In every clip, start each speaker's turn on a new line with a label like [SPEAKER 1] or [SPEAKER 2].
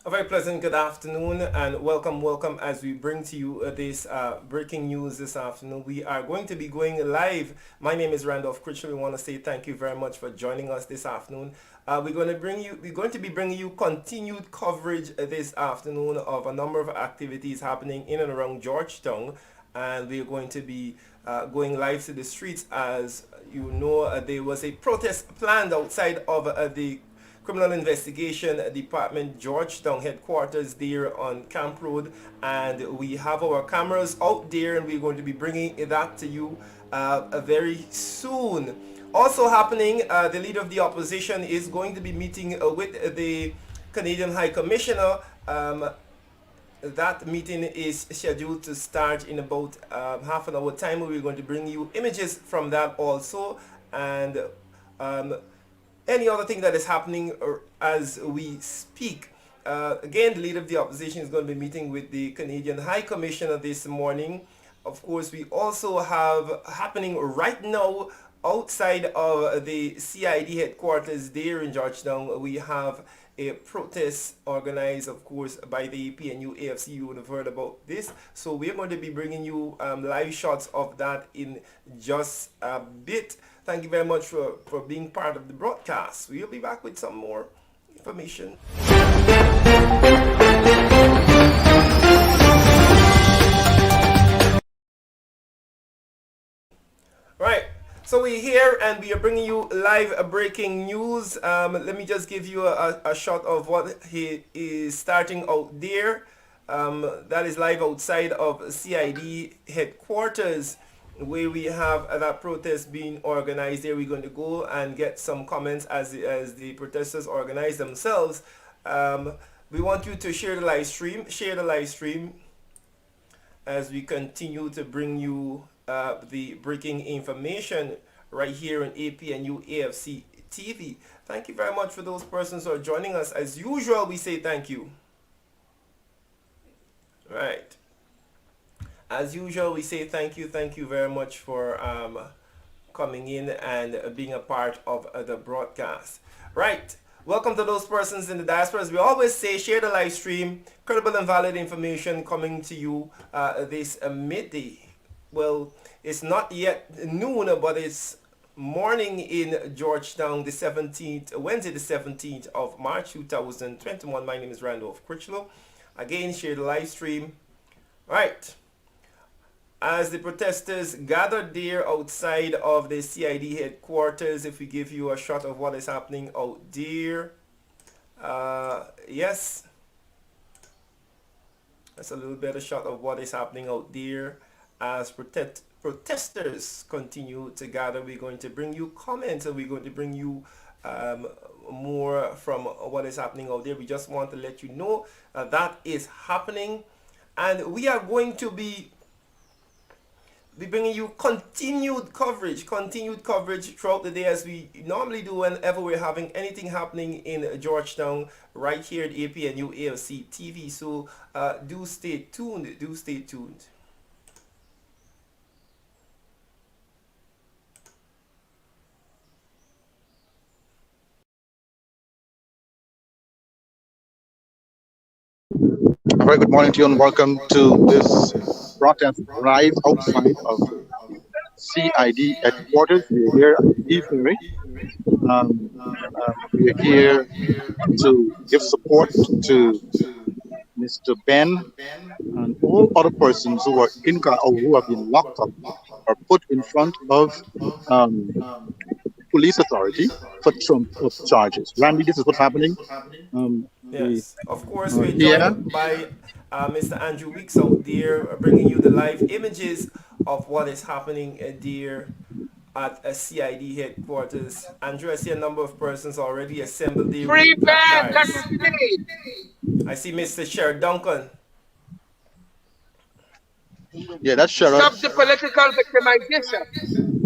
[SPEAKER 1] A very pleasant good afternoon and welcome as we bring to you this breaking news this afternoon. We are going to be going live. My name is Randolph Critchell. We want to say thank you very much for joining us this afternoon. We're going to be bringing you continued coverage this afternoon of a number of activities happening in and around Georgetown, and we're going to be going live to the streets. As you know, there was a protest planned outside of the Criminal Investigation Department Georgetown headquarters there on Camp Road, and we have our cameras out there, and we're going to be bringing that to you very soon. Also happening, the leader of the opposition is going to be meeting with the Canadian High Commissioner. That meeting is scheduled to start in about half an hour time. We're going to bring you images from that also, and um, any other thing that is happening as we speak. Again, the leader of the opposition is going to be meeting with the Canadian High Commissioner this morning. Of course, we also have happening right now outside of the CID headquarters there in Georgetown. We have a protest organized, of course, by the PNU AFC. You would have heard about this. So we're going to be bringing you live shots of that in just a bit. Thank you very much for being part of the broadcast. We'll be back with some more information. Right. So we're here and we are bringing you live breaking news. Let me just give you a shot of what he is starting out there. That is live outside of CID headquarters, where we have that protest being organized. There we're going to go and get some comments as the protesters organize themselves. We want you to share the live stream as we continue to bring you the breaking information right here on APNU AFC TV. Thank you very much for those persons who are joining us. As usual, we say thank you. Right. As usual, we say thank you very much for coming in and being a part of the broadcast. Right. Welcome to those persons in the diaspora. As we always say, share the live stream. Credible and valid information coming to you this midday. Well, it's not yet noon, but it's morning in Georgetown, the 17th, Wednesday the 17th of March 2021. My name is Randolph Critchlow. Again, share the live stream. Right. As the protesters gathered there outside of the CID headquarters, if we give you a shot of what is happening out there. Yes. That's a little better shot of what is happening out there. As protesters continue to gather, we're going to bring you comments and we're going to bring you more from what is happening out there. We just want to let you know that is happening, and we are going to be bringing you continued coverage throughout the day, as we normally do whenever we're having anything happening in Georgetown right here at APNU AFC TV. So do stay tuned.
[SPEAKER 2] A very good morning to you and welcome to this broadcast live outside of CID headquarters. We're here at the evening. We're here to give support to Mr. Ben and all other persons who are or who have been locked up or put in front of um, police authority for Trump charges. Randy, this is what's happening. We
[SPEAKER 1] Yes, of course, we're
[SPEAKER 2] here.
[SPEAKER 1] joined by Mr. Andrew Weeks out there, bringing you the live images of what is happening there at a CID headquarters. Andrew, I see a number of persons already assembled there
[SPEAKER 3] Free
[SPEAKER 1] with
[SPEAKER 3] band,
[SPEAKER 1] placards.
[SPEAKER 3] Dr. Steve.
[SPEAKER 1] I see Mr. Sher Duncan.
[SPEAKER 2] Yeah, that's Sherrod.
[SPEAKER 3] Stop the political victimization.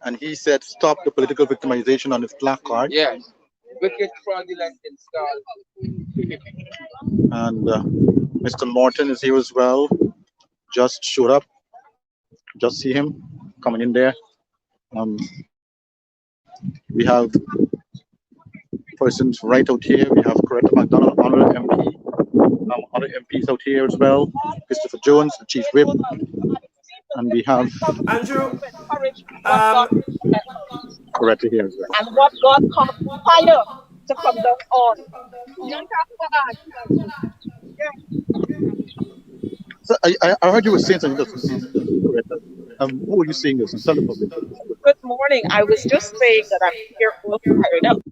[SPEAKER 2] And he said, "Stop the political victimization" on his placard.
[SPEAKER 3] Yes. Wicked fraudulent install.
[SPEAKER 2] And Mr. Morton is here as well. Just showed up. Just see him coming in there. We have persons right out here. We have Coretta McDonald, Honorable MP, other MPs out here as well. Christopher Jones, the Chief Whip, and we have
[SPEAKER 1] Andrew,
[SPEAKER 4] What God
[SPEAKER 1] um,
[SPEAKER 2] Coretta here as well.
[SPEAKER 4] and what God caused fire to come down on. You talk about
[SPEAKER 2] So I heard you were saying something, Coretta. What were you saying this and tell the public?
[SPEAKER 4] good morning. I was just saying that I'm here all fired up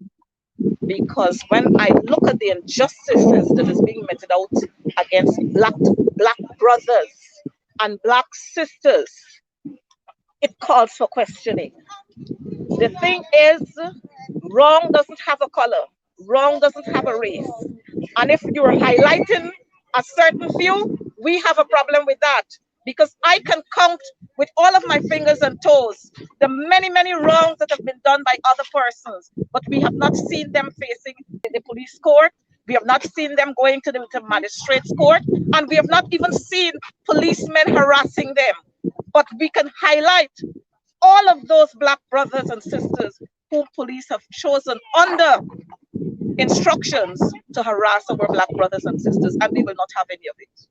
[SPEAKER 4] because when I look at the injustices that is being meted out against black brothers and black sisters, it calls for questioning. The thing is, wrong doesn't have a color, wrong doesn't have a race. And if you're highlighting a certain few, we have a problem with that. Because I can count with all of my fingers and toes the many, many wrongs that have been done by other persons, but we have not seen them facing the police court. We have not seen them going to the magistrate's court, and we have not even seen policemen harassing them. But we can highlight all of those black brothers and sisters whom police have chosen under instructions to harass our black brothers and sisters, and we will not have any of it.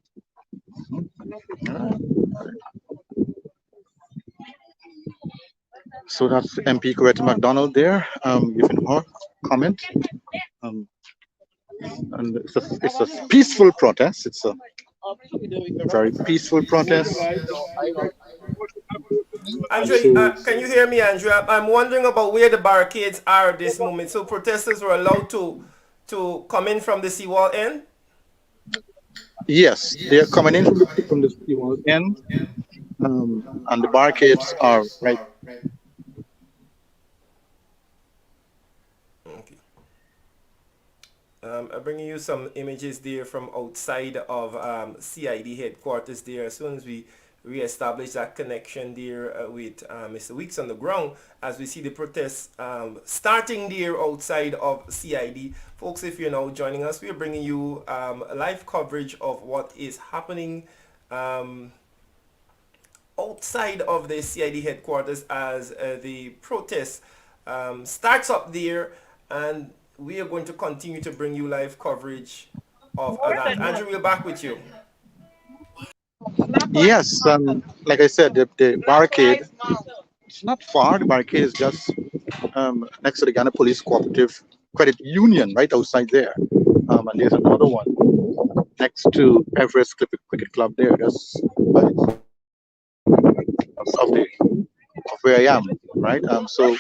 [SPEAKER 2] So that's MP Coretta McDonald there, giving her comment. Um, and it's a peaceful protest. It's a very peaceful protest. And
[SPEAKER 1] Andrew,
[SPEAKER 2] so,
[SPEAKER 1] can you hear me, Andrew? I'm wondering about where the barricades are at this moment. So protesters were allowed to come in from the seawall end?
[SPEAKER 2] yes, they're coming in from the seawall end, and the barricades are right.
[SPEAKER 1] Okay. I'm bringing you some images there from outside of CID headquarters there. As soon as we reestablish that connection there with Mr. Weeks on the ground, as we see the protests starting there outside of CID. Folks, if you're now joining us, we're bringing you live coverage of what is happening outside of the CID headquarters as the protest starts up there, and we are going to continue to bring you live coverage of that. Andrew, we're back with you.
[SPEAKER 2] Yes, like I said, the barricade, it's not far. The barricade is just next to the Ghana Police Cooperative Credit Union, right outside there. And there's another one next to Everest Cricket Club there. That's of where I am, right? So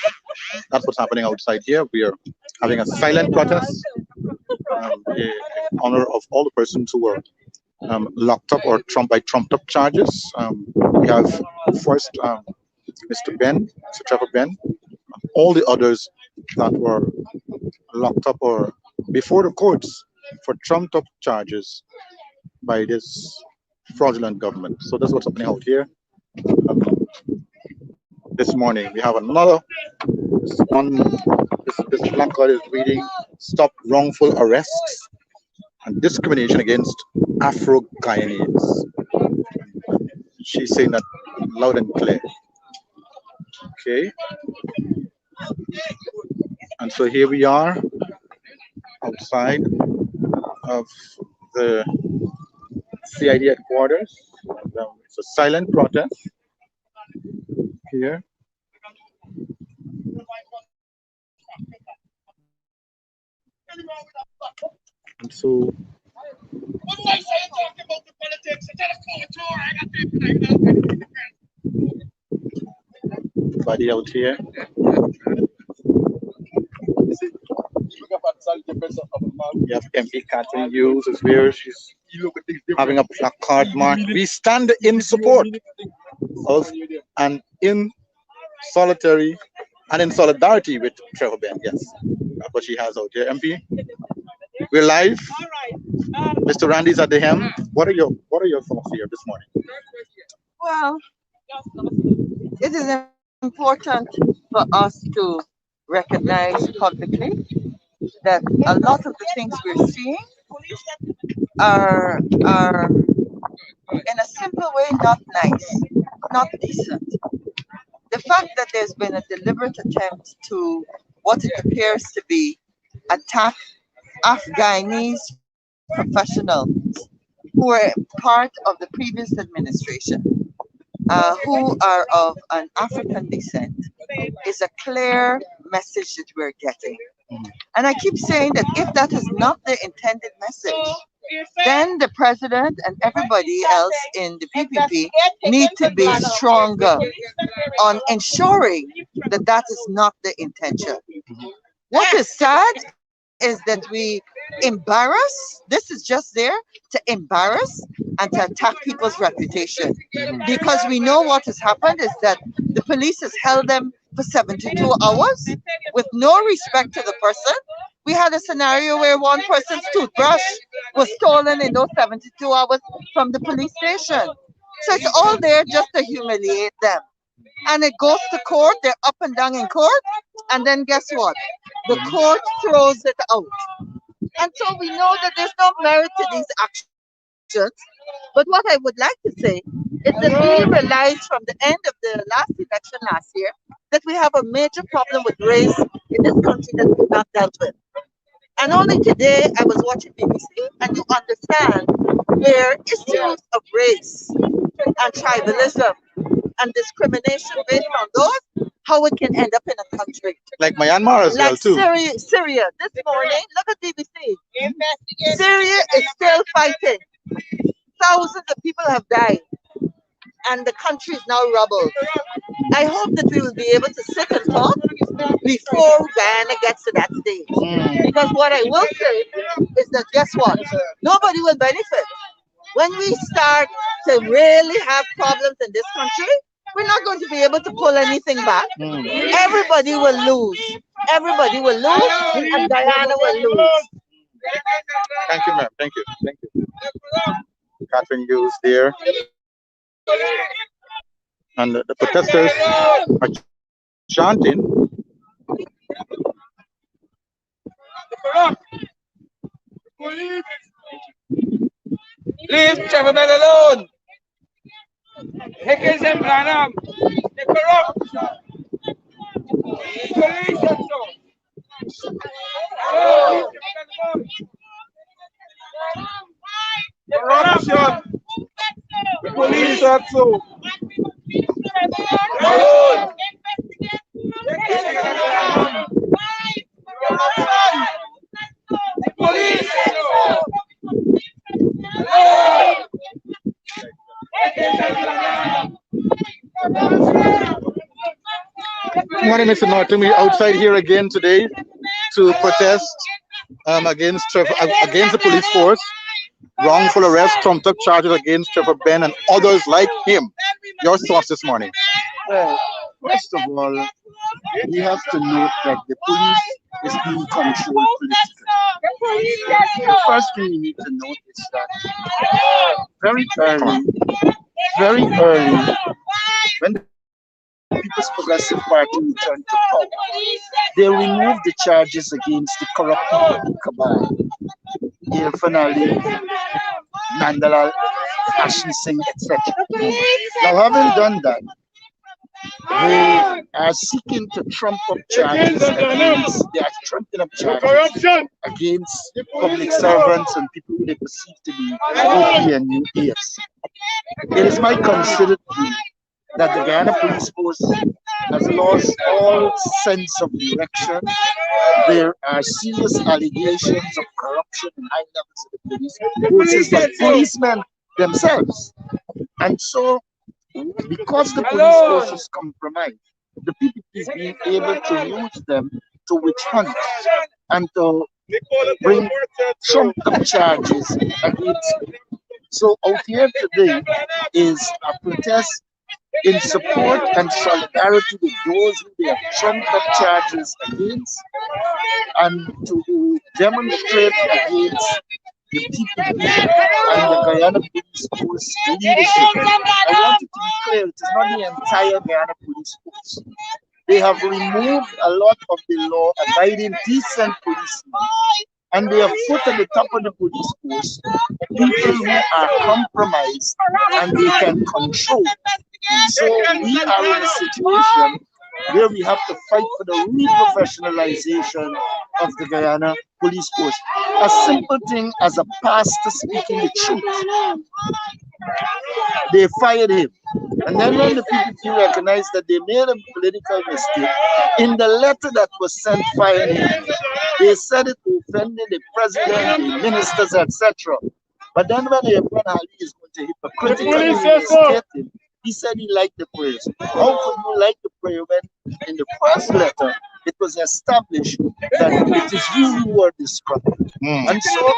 [SPEAKER 2] that's what's happening outside here. We are having a silent protest in honor of all the persons who were locked up or trumped up charges. We have first Mr. Ben, Mr. Trevor Ben, all the others that were locked up or before the courts for trumped up charges by this fraudulent government. So that's what's happening out here. This morning we have another one. This placard is reading "Stop Wrongful Arrests and Discrimination Against Afro-Guyanese." She's saying that loud and clear. Okay. And so here we are outside of the CID headquarters. It's a silent protest here. And so everybody out here. You have MP Catherine Hughes is where she's having a placard mark. We stand in support of and in solitary and in solidarity with Trevor Ben. Yes, that's what she has out here. MP, we're live. Mr. Randy's at the helm. What are your thoughts here this morning?
[SPEAKER 5] Well, it is important for us to recognize publicly that a lot of the things we're seeing are in a simple way not nice, not decent. The fact that there's been a deliberate attempt to what it appears to be attack Afghanese professionals who were part of the previous administration, who are of an African descent, is a clear message that we're getting. And I keep saying that if that is not the intended message, then the president and everybody else in the PPP need to be stronger on ensuring that that is not the intention. What is sad is that we embarrass, this is just there to embarrass and to attack people's reputation. Because we know what has happened is that the police has held them for 72 hours with no respect to the person. We had a scenario where one person's toothbrush was stolen in those 72 hours from the police station. So it's all there just to humiliate them. And it goes to court, they're up and down in court, and then guess what? The court throws it out. And so we know that there's no merit to these actions. But what I would like to say is that we realized from the end of the last election last year that we have a major problem with race in this country that we've not dealt with. And only today I was watching BBC and you understand where issues of race and tribalism and discrimination based on those, how it can end up in a country.
[SPEAKER 2] Like Myanmar as well
[SPEAKER 5] Like
[SPEAKER 2] too.
[SPEAKER 5] Syria. This morning, look at BBC. Syria is still fighting. Thousands of people have died. And the country is now rubble. I hope that we will be able to sit and talk before Guyana gets to that stage. Because what I will say is that guess what? Nobody will benefit. When we start to really have problems in this country, we're not going to be able to pull anything back. Everybody will lose. Everybody will lose, and Guyana will lose.
[SPEAKER 2] Thank you, ma'am. Thank you. Thank you. Catherine Hughes there. And the protesters are chanting.
[SPEAKER 3] Leave Trevor Bell alone. Hickens and Branham. The corruption. Police also. Corruption. The police also. The police also.
[SPEAKER 2] Good morning, Mr. Norton. We're outside here again today to protest against the police force, wrongful arrest, trumped up charges against Trevor Ben and others like him. Your thoughts this morning?
[SPEAKER 6] Well, first of all, we have to note that the police is being controlled politically. The first thing we need to note is that very early, when the People's Progressive Party returned to power, they removed the charges against the corrupt people, Kabal, Ilfanali, Nandalal, Ashni Singh, etc. Now, having done that, they are seeking to trump up charges against, they are trumping up charges against public servants and people who they perceive to be OP and new ears. It is my considered view that the Guyana Police Force has lost all sense of direction. There are serious allegations of corruption in high levels of the police forces by policemen themselves. And so, because the police force is compromised, the PPP is being able to use them to witch hunt and to bring trumped up charges against them. So out here today is a protest in support and solidarity with those who they have trumped up charges against, and to demonstrate against the PPP and the Guyana Police Force leadership. I want it to be clear, it is not the entire Guyana Police Force. They have removed a lot of the law-abiding, decent policemen, and they have put at the top of the police force people who are compromised and they can control. So we are in a situation where we have to fight for the reprofessionalization of the Guyana police force. A simple thing as a pastor speaking the truth. They fired him. And then when the PPP recognized that they made a political mistake, in the letter that was sent firing him, they said it offended the president, the ministers, etc. But then when Ali is going to hypocritically restate him, he said he liked the prayers. How could you like the prayer when in the first letter it was established that it is you who are disrupted? And so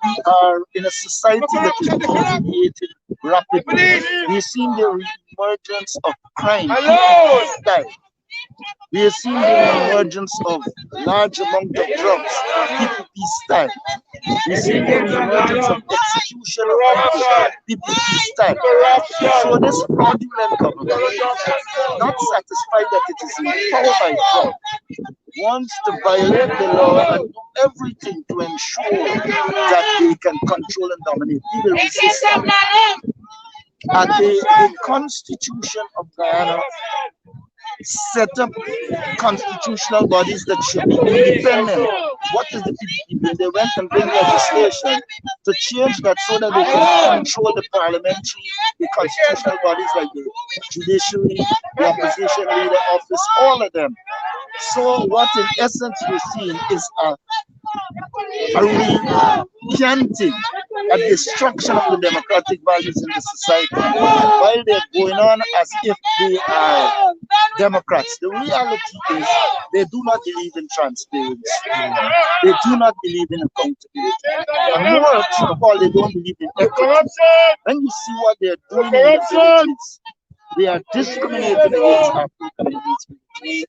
[SPEAKER 6] we are in a society that is deteriorating rapidly. We've seen the emergence of crime. We have seen the emergence of large amount of drugs, PPP style. We've seen the emergence of execution of PPP style. So this fraudulent government, not satisfied that it is empowered by fraud, wants to violate the law and do everything to ensure that they can control and dominate. We will resist that. And the Constitution of Guyana set up constitutional bodies that should be independent. What is the PPP bill? They went and bring legislation to change that so that they can control the parliamentary, the constitutional bodies like the judiciary, the opposition leader office, all of them. So what in essence we're seeing is a recanting, a destruction of the democratic values in the society, while they're going on as if they are Democrats. The reality is they do not believe in transparency. They do not believe in accountability. And more of all, they don't believe in equity. When you see what they're doing in the villages, they are discriminating against African communities,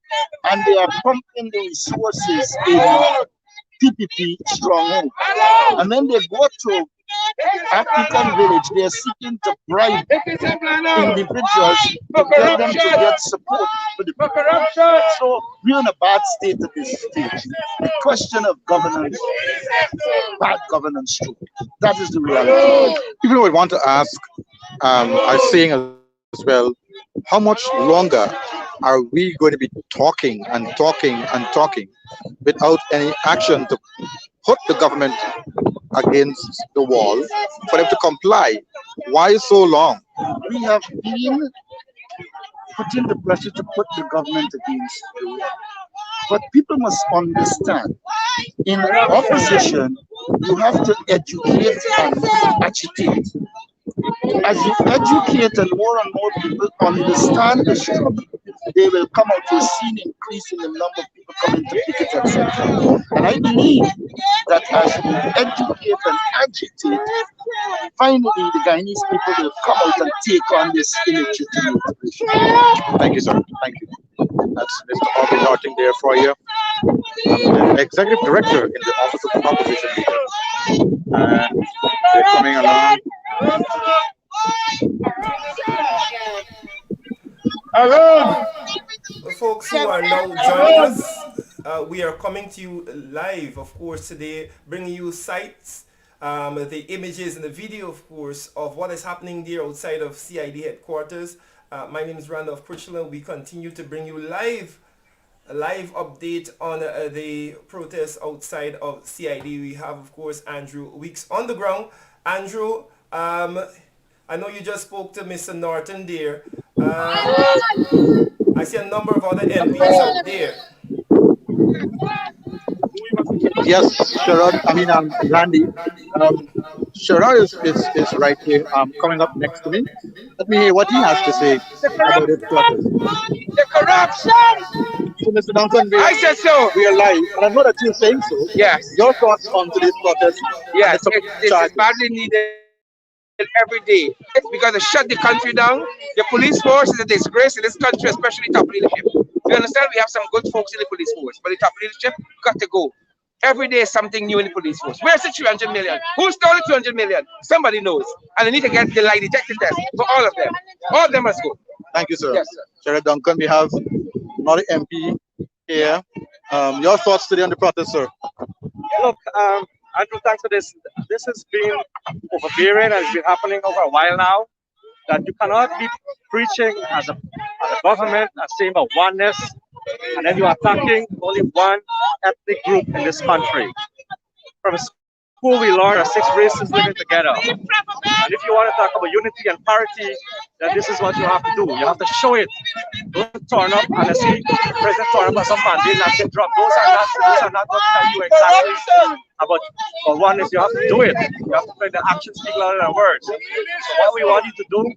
[SPEAKER 6] and they are pumping the resources in PPP stronghold. And when they go to African village, they are seeking to bribe individuals to get them to get support for the people. So we're in a bad state at this stage. The question of governance, bad governance too. That is the reality.
[SPEAKER 2] People would want to ask, are saying as well, how much longer are we going to be talking and talking and talking without any action to put the government against the wall for them to comply? Why so long?
[SPEAKER 6] We have been putting the pressure to put the government against the wall. But people must understand, in opposition, you have to educate and agitate. As you educate and more people understand the struggle, they will come out to see an increase in the number of people coming to picket, etc. And I believe that as we educate and agitate, finally the Guyanese people will come out and take on this illegitimate operation.
[SPEAKER 2] Thank you, sir. Thank you. That's Mr. Bobby Norton there for you. I'm the executive director in the Office of the Opposition Leader. And they're coming along.
[SPEAKER 1] Folks who are now joining us, we are coming to you live, of course, today, bringing you sights, the images and the video, of course, of what is happening there outside of CID headquarters. My name is Randolph Critchlow. We continue to bring you a live update on the protests outside of CID. We have, of course, Andrew Weeks on the ground. Andrew, I know you just spoke to Mr. Norton there. I see a number of other MPs out there.
[SPEAKER 2] Yes, Sherrod. Randy. Sherrod is right here, coming up next to me. Let me hear what he has to say about this protest.
[SPEAKER 3] The corruption!
[SPEAKER 2] So, Mr. Duncan,
[SPEAKER 3] I said so.
[SPEAKER 2] we are live, and I know that you're saying so.
[SPEAKER 3] Yes.
[SPEAKER 2] Your thoughts on today's protest?
[SPEAKER 3] Yes, this is badly needed every day. It's because they shut the country down. The police force is a disgrace in this country, especially top leadership. You understand? We have some good folks in the police force, but the top leadership got to go. Every day is something new in the police force. Where's the 300 million? Who stole the 200 million? Somebody knows. And they need to get the lie detector test for all of them. All of them must go.
[SPEAKER 2] Thank you, sir.
[SPEAKER 3] Yes, sir.
[SPEAKER 2] Sherrod Duncan, we have another MP here. Your thoughts today on the protest, sir?
[SPEAKER 7] Look, Andrew, thanks for this. This has been overbearing and it's been happening over a while now. That you cannot be preaching as a government and saying about oneness and then you're attacking only one ethnic group in this country. From school, we learn there are six races living together. And if you want to talk about unity and parity, then this is what you have to do. You have to show it. Don't turn up and see President turn up as some mandate and get dropped. Those are not what tell you exactly about. But one is you have to do it. You have to make the actions speak louder than words. So what we want you to do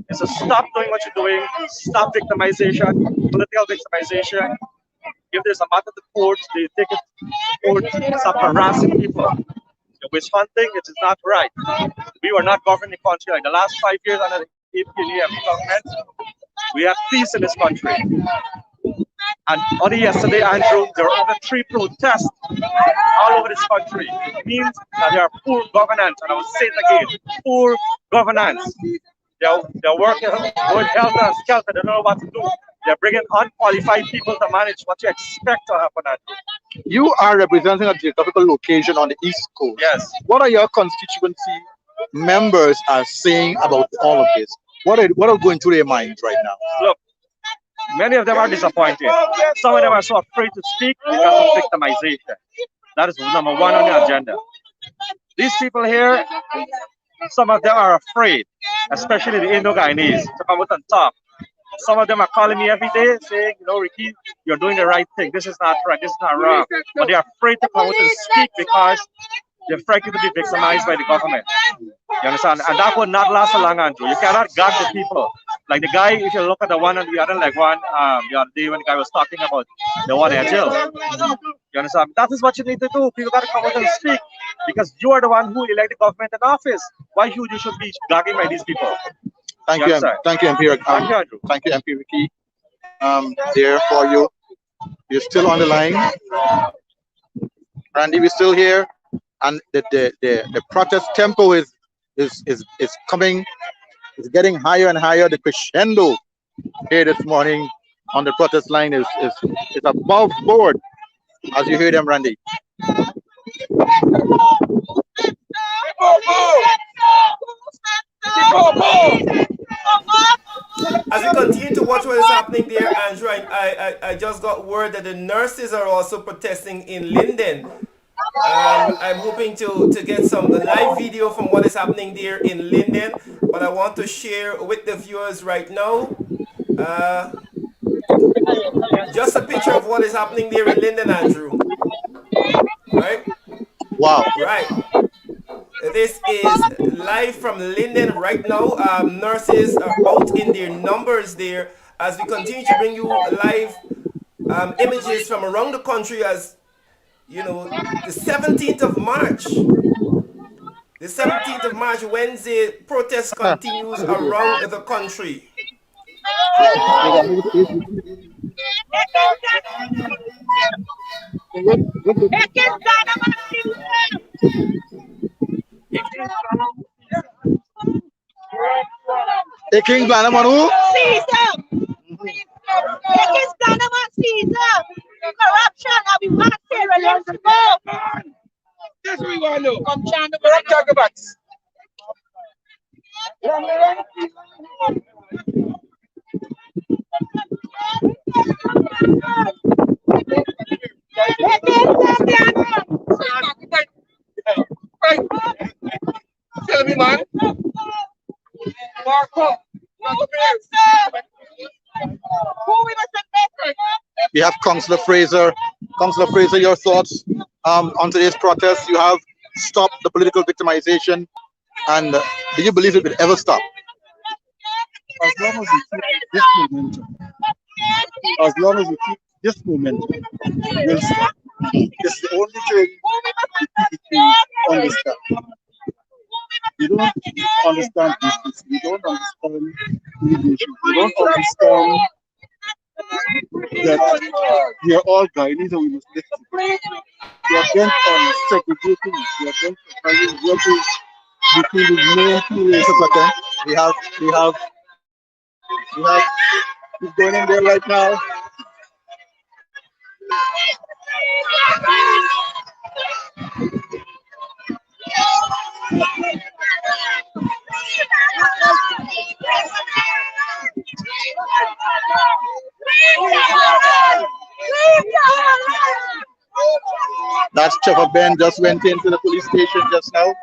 [SPEAKER 7] is to stop doing what you're doing, stop victimization, political victimization. If there's a matter to court, they take it to court, stop harassing people. The witch hunting, it is not right. We were not governing the country. Like the last 5 years under the APNEF government, we have peace in this country. And only yesterday, Andrew, there were over 3 protests all over this country. It means that there are poor governance, and I will say it again, poor governance. They're working, going helter and skelter, they don't know what to do. They're bringing unqualified people to manage what you expect to happen, Andrew.
[SPEAKER 2] You are representing a geographical location on the East Coast.
[SPEAKER 7] Yes.
[SPEAKER 2] What are your constituency members are saying about all of this? What are going through their minds right now?
[SPEAKER 7] Look, many of them are disappointed. Some of them are so afraid to speak because of victimization. That is number one on the agenda. These people here, some of them are afraid, especially the Indo-Guyanese, to come out and talk. Some of them are calling me every day saying, you know, Ricky, you're doing the right thing. This is not right. This is not wrong. But they're afraid to come out and speak because they're frightened to be victimized by the government. You understand? And that will not last so long, Andrew. You cannot gag the people. Like the guy, if you look at the one on the other, like one the other day when the guy was talking about the one in jail. You understand? That is what you need to do. People got to come out and speak because you are the one who elected the government in office. Why you should be gagging by these people?
[SPEAKER 2] Thank you, thank you, MP.
[SPEAKER 7] Thank you, Andrew.
[SPEAKER 2] Thank you, MP Ricky. There for you. You're still on the line, Randy. We're still here, and the protest tempo is coming. It's getting higher and higher. The crescendo here this morning on the protest line is above board, as you hear them, Randy.
[SPEAKER 1] As we continue to watch what is happening there, Andrew, I just got word that the nurses are also protesting in Linden. I'm hoping to get some live video from what is happening there in Linden, but I want to share with the viewers right now just a picture of what is happening there in Linden, Andrew. Right?
[SPEAKER 2] Wow.
[SPEAKER 1] Right. This is live from Linden right now. Nurses are out in their numbers there as we continue to bring you live images from around the country. As you know, the 17th of March, Wednesday, protest continues around the country.
[SPEAKER 2] The King Banner Manu.
[SPEAKER 8] Corruption, and we want Sarah Lynn to go.
[SPEAKER 3] That's what we want to know.
[SPEAKER 8] From China,
[SPEAKER 3] Corrupt Jagabats. Right. Tell me, man. Marco.
[SPEAKER 2] We have Councillor Fraser. Councillor Fraser, your thoughts on today's protest? You have stopped the political victimization, and do you believe it will ever stop?
[SPEAKER 6] As long as we keep this momentum, we'll stop. It's the only thing the PDP understand. We don't understand business. We don't understand immigration. We don't understand that we are all Guyanese and we must live together. We are bent on segregating. We are bent on finding workers between the main two races of them. He's going in there right now.
[SPEAKER 2] Trevor Ben just went into the police station just now.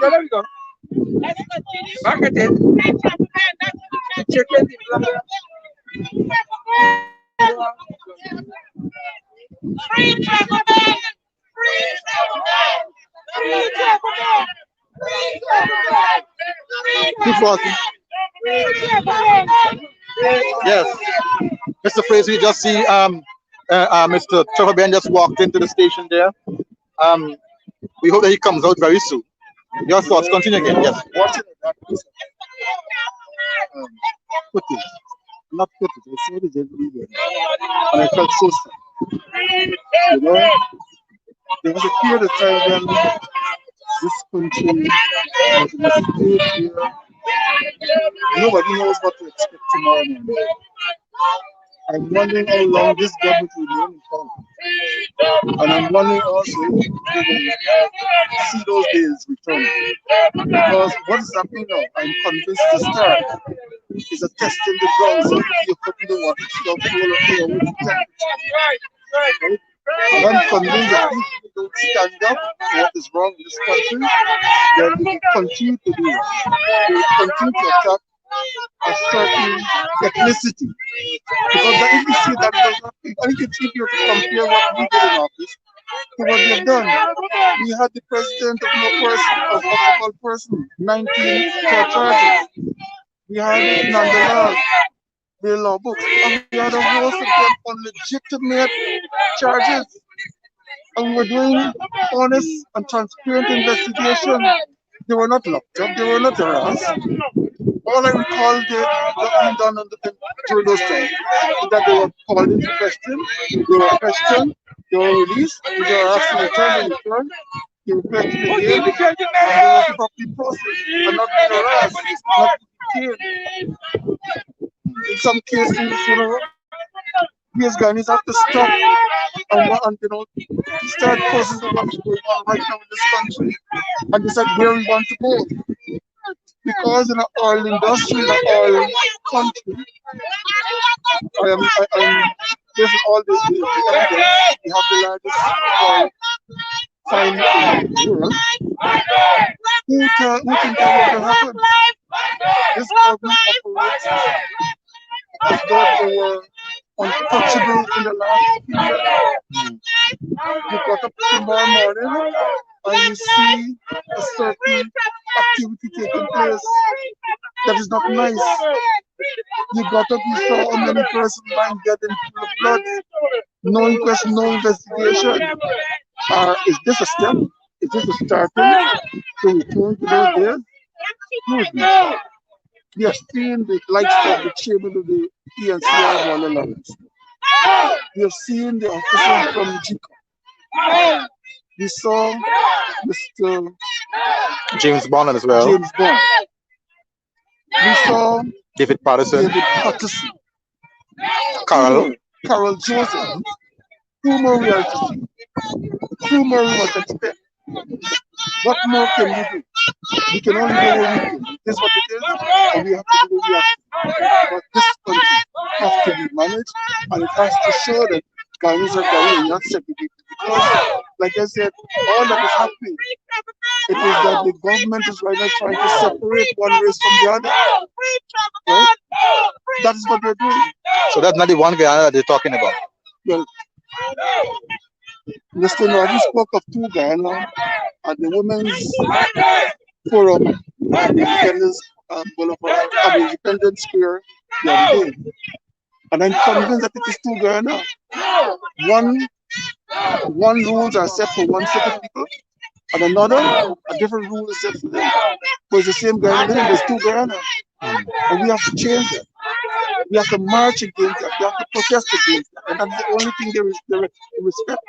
[SPEAKER 3] There we go. Back at it. Check it.
[SPEAKER 8] Free Trevor Ben! Free Trevor Ben! Free Trevor Ben! Free Trevor Ben!
[SPEAKER 2] Keep walking.
[SPEAKER 8] Free Trevor Ben!
[SPEAKER 2] Yes. Mr. Fraser, you just see Mr. Trevor Ben just walked into the station there. We hope that he comes out very soon. Your thoughts, continue again. Yes.
[SPEAKER 6] Watching it, that was put it, not put it, I said it every day. And I felt so sad. You know, there was a period of time when this country was in a state where nobody knows what to expect tomorrow morning. I'm wondering how long this government will remain in power. And I'm wondering also if we will see those days return. Because what is happening now, I'm convinced to start, is a test in the ground. So if you're putting the water stuff all up here with the temperature. Right? And I'm convinced that if we don't stand up for what is wrong in this country, then we will continue to do it. We will continue to attack a certain ethnicity. Because if you see that, I think it's easier to compare what we did in office to what they've done. We had the president of no person, of all person, 19 charges. We had Nandalal, the law books, and we had a host of them on legitimate charges. And we were doing honest and transparent investigation. They were not locked up, they were not harassed. All I recall being done during those times is that they were called into question, they were questioned, they were released, they were asked to return, they were questioned again, and they were properly processed and not being harassed, not being detained. In some cases, you know, these guys have to stop and you know, start processing what's going on right now in this country and decide where we want to go. Because in the oil industry, in the oil country, I'm based on all the evidence, we have the largest oil find in the world. Who think that will happen? This government operates as though they were untouchable in the last period. You got up tomorrow morning and you see a certain activity taking place that is not nice. You got up, you saw how many persons lying dead in full of blood. No inquest, no investigation. Is this a step? Is this a starting to return to those days? Good. We have seen the likes of the chairman of the ENCR Wall Alliance. We have seen the officers from JICA. We saw Mr.
[SPEAKER 2] James Bond as well.
[SPEAKER 6] James Bond. We saw
[SPEAKER 2] David Patterson.
[SPEAKER 6] Carol Joseph. Who more we are to see? Who more we must expect? What more can we do? We can only do what we can. This is what it is, and we have to do what we have to do. But this country has to be managed, and it has to show that Ghanaians are Ghanaians, not segregated. Because, like I said, all that is happening, it is that the government is right now trying to separate one race from the other. Right? That is what they're doing.
[SPEAKER 2] So that's not the one Guyana that they're talking about.
[SPEAKER 6] Well, Mr. Nadi spoke of two Guyana at the Women's Forum at the Independence Boulevard, I mean, Independence Square the other day. And I'm convinced that it is too girl now. One one rules are set for one set of people, and another, a different rule is set for them. But it's the same guy in the middle, there's two girl now. And we have to change that. We have to march against that. We have to protest against that. And that's the only thing they respect.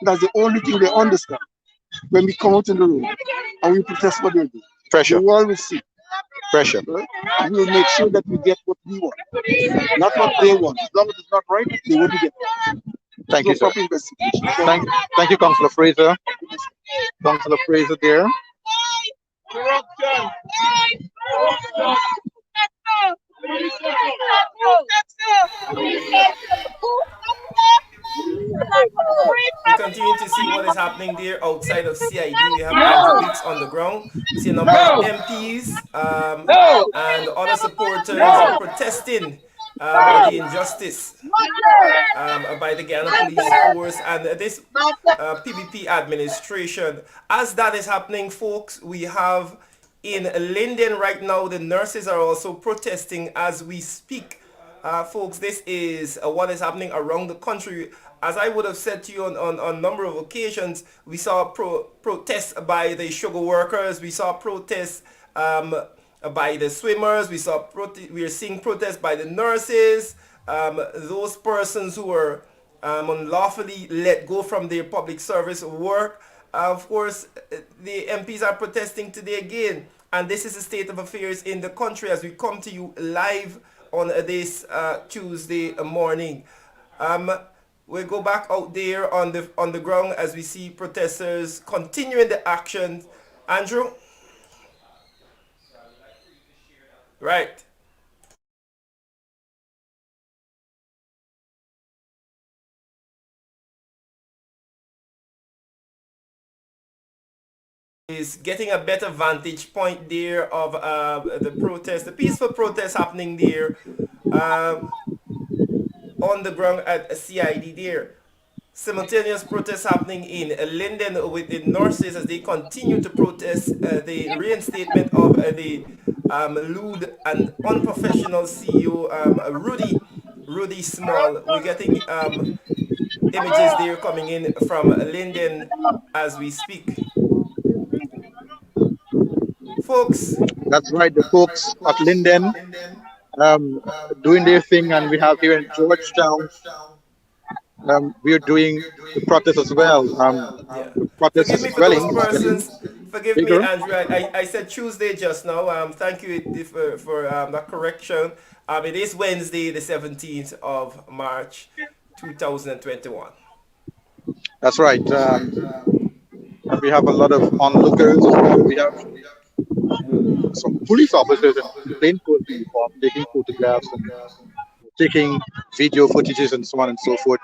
[SPEAKER 6] That's the only thing they understand when we come out in the road and we protest what they do.
[SPEAKER 2] Pressure.
[SPEAKER 6] The world will see.
[SPEAKER 2] Pressure.
[SPEAKER 6] Right? We will make sure that we get what we want, not what they want. As long as it's not right, they won't get it.
[SPEAKER 2] Thank
[SPEAKER 6] No
[SPEAKER 2] you, sir.
[SPEAKER 6] proper investigation.
[SPEAKER 2] Thank you, Councillor Fraser. Councillor Fraser there.
[SPEAKER 1] We continue to see what is happening there outside of CID. We have Andrew Weeks on the ground. We see a number of MPs and other supporters protesting the injustice by the Ghana Police Force and this PBP administration. As that is happening, folks, we have in Linden right now, the nurses are also protesting as we speak. Folks, this is what is happening around the country. As I would have said to you on a number of occasions, we saw protests by the sugar workers, we saw protests by the swimmers, we are seeing protests by the nurses, those persons who were unlawfully let go from their public service work. Of course, the MPs are protesting today again, and this is the state of affairs in the country as we come to you live on this Tuesday morning. We'll go back out there on the ground as we see protesters continuing the action. Andrew? Right. Is getting a better vantage point there of the protest, the peaceful protest happening there on the ground at CID there. Simultaneous protests happening in Linden with the nurses as they continue to protest the reinstatement of the lewd and unprofessional CEO Rudy Small. We're getting images there coming in from Linden as we speak. Folks.
[SPEAKER 2] That's right, the folks at Linden doing their thing, and we have here in Georgetown, we are doing the protest as well. The protest
[SPEAKER 1] Forgive
[SPEAKER 2] is
[SPEAKER 1] me for
[SPEAKER 2] swelling,
[SPEAKER 1] those
[SPEAKER 2] it's getting
[SPEAKER 1] persons. Forgive me,
[SPEAKER 2] bigger.
[SPEAKER 1] Andrew. I said Tuesday just now. Thank you for that correction. It is Wednesday, the 17th of March, 2021.
[SPEAKER 2] That's right. We have a lot of onlookers. We have some police officers in plaincoat uniform taking photographs and taking video footages and so on and so forth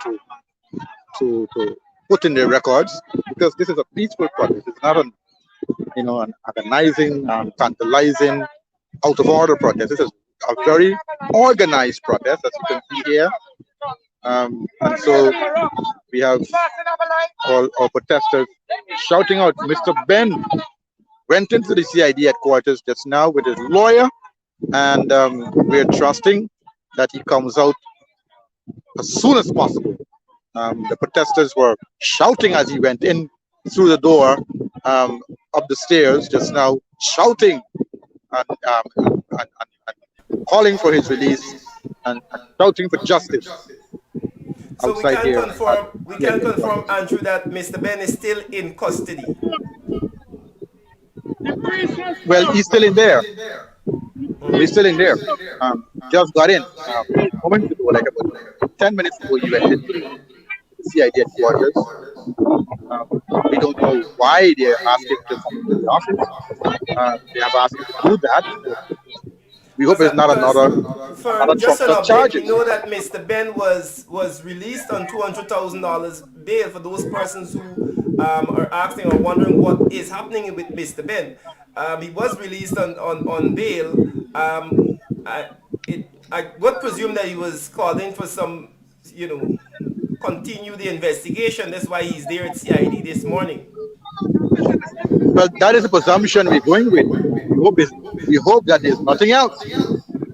[SPEAKER 2] to put in their records, because this is a peaceful protest. It's not an agonizing, tantalizing, out of order protest. This is a very organized protest, as you can see here. And so we have all our protesters shouting out. Mr. Ben went into the CID headquarters just now with his lawyer, and we're trusting that he comes out as soon as possible. The protesters were shouting as he went in through the door, up the stairs just now, shouting and calling for his release and shouting for justice.
[SPEAKER 1] So we
[SPEAKER 2] outside
[SPEAKER 1] can
[SPEAKER 2] here.
[SPEAKER 1] confirm, Andrew, that Mr. Ben is still in custody.
[SPEAKER 2] Well, he's still in there. He's still in there. Just got in. A moment ago, like about 10 minutes ago, he went into the CID headquarters. We don't know why they're asking to come into the office. They have asked him to do that. We hope it's not another
[SPEAKER 1] Just an
[SPEAKER 2] trumped up
[SPEAKER 1] update,
[SPEAKER 2] charges.
[SPEAKER 1] we know that Mr. Ben was released on $200,000 bail for those persons who are asking or wondering what is happening with Mr. Ben. He was released on bail. I would presume that he was called in for some, continue the investigation. That's why he's there at CID this morning.
[SPEAKER 2] Well, that is a presumption we're going with. We hope that there's nothing else.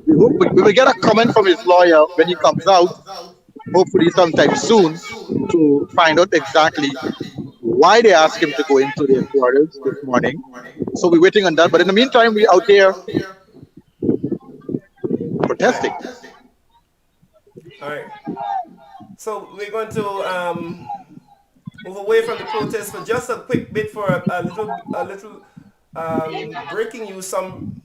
[SPEAKER 2] We will get a comment from his lawyer when he comes out, hopefully sometime soon, to find out exactly why they asked him to go into their quarters this morning. So we're waiting on that. But in the meantime, we're out here
[SPEAKER 1] Right.
[SPEAKER 2] protesting.
[SPEAKER 1] All right. So we're going to move away from the protest for just a quick bit for a little breaking news. Some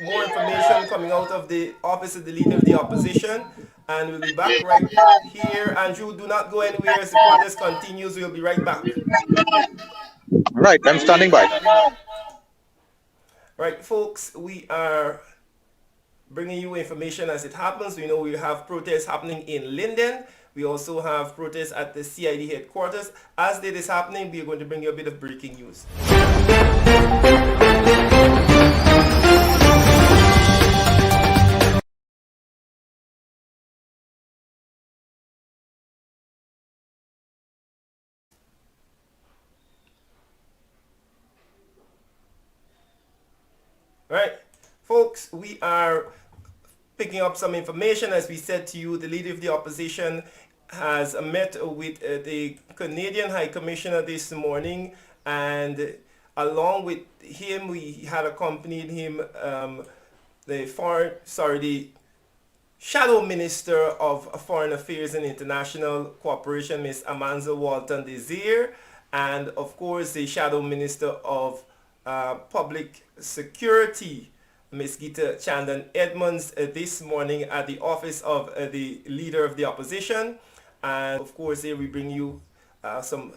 [SPEAKER 1] more information coming out of the office of the leader of the opposition, and we'll be back right here. Andrew, do not go anywhere as the protest continues. We'll be right back.
[SPEAKER 2] All right, I'm standing by.
[SPEAKER 1] Right, folks, we are bringing you information as it happens. We know we have protests happening in Linden. We also have protests at the CID headquarters. As that is happening, we are going to bring you a bit of breaking news. Right, folks, we are picking up some information. As we said to you, the leader of the opposition has met with the Canadian High Commissioner this morning, and along with him, we had accompanied him the Shadow Minister of Foreign Affairs and International Cooperation, Ms. Amanza Walton Desir, and of course the Shadow Minister of Public Security, Ms. Gita Chandan Edmonds, this morning at the office of the Leader of the Opposition. And of course here we bring you some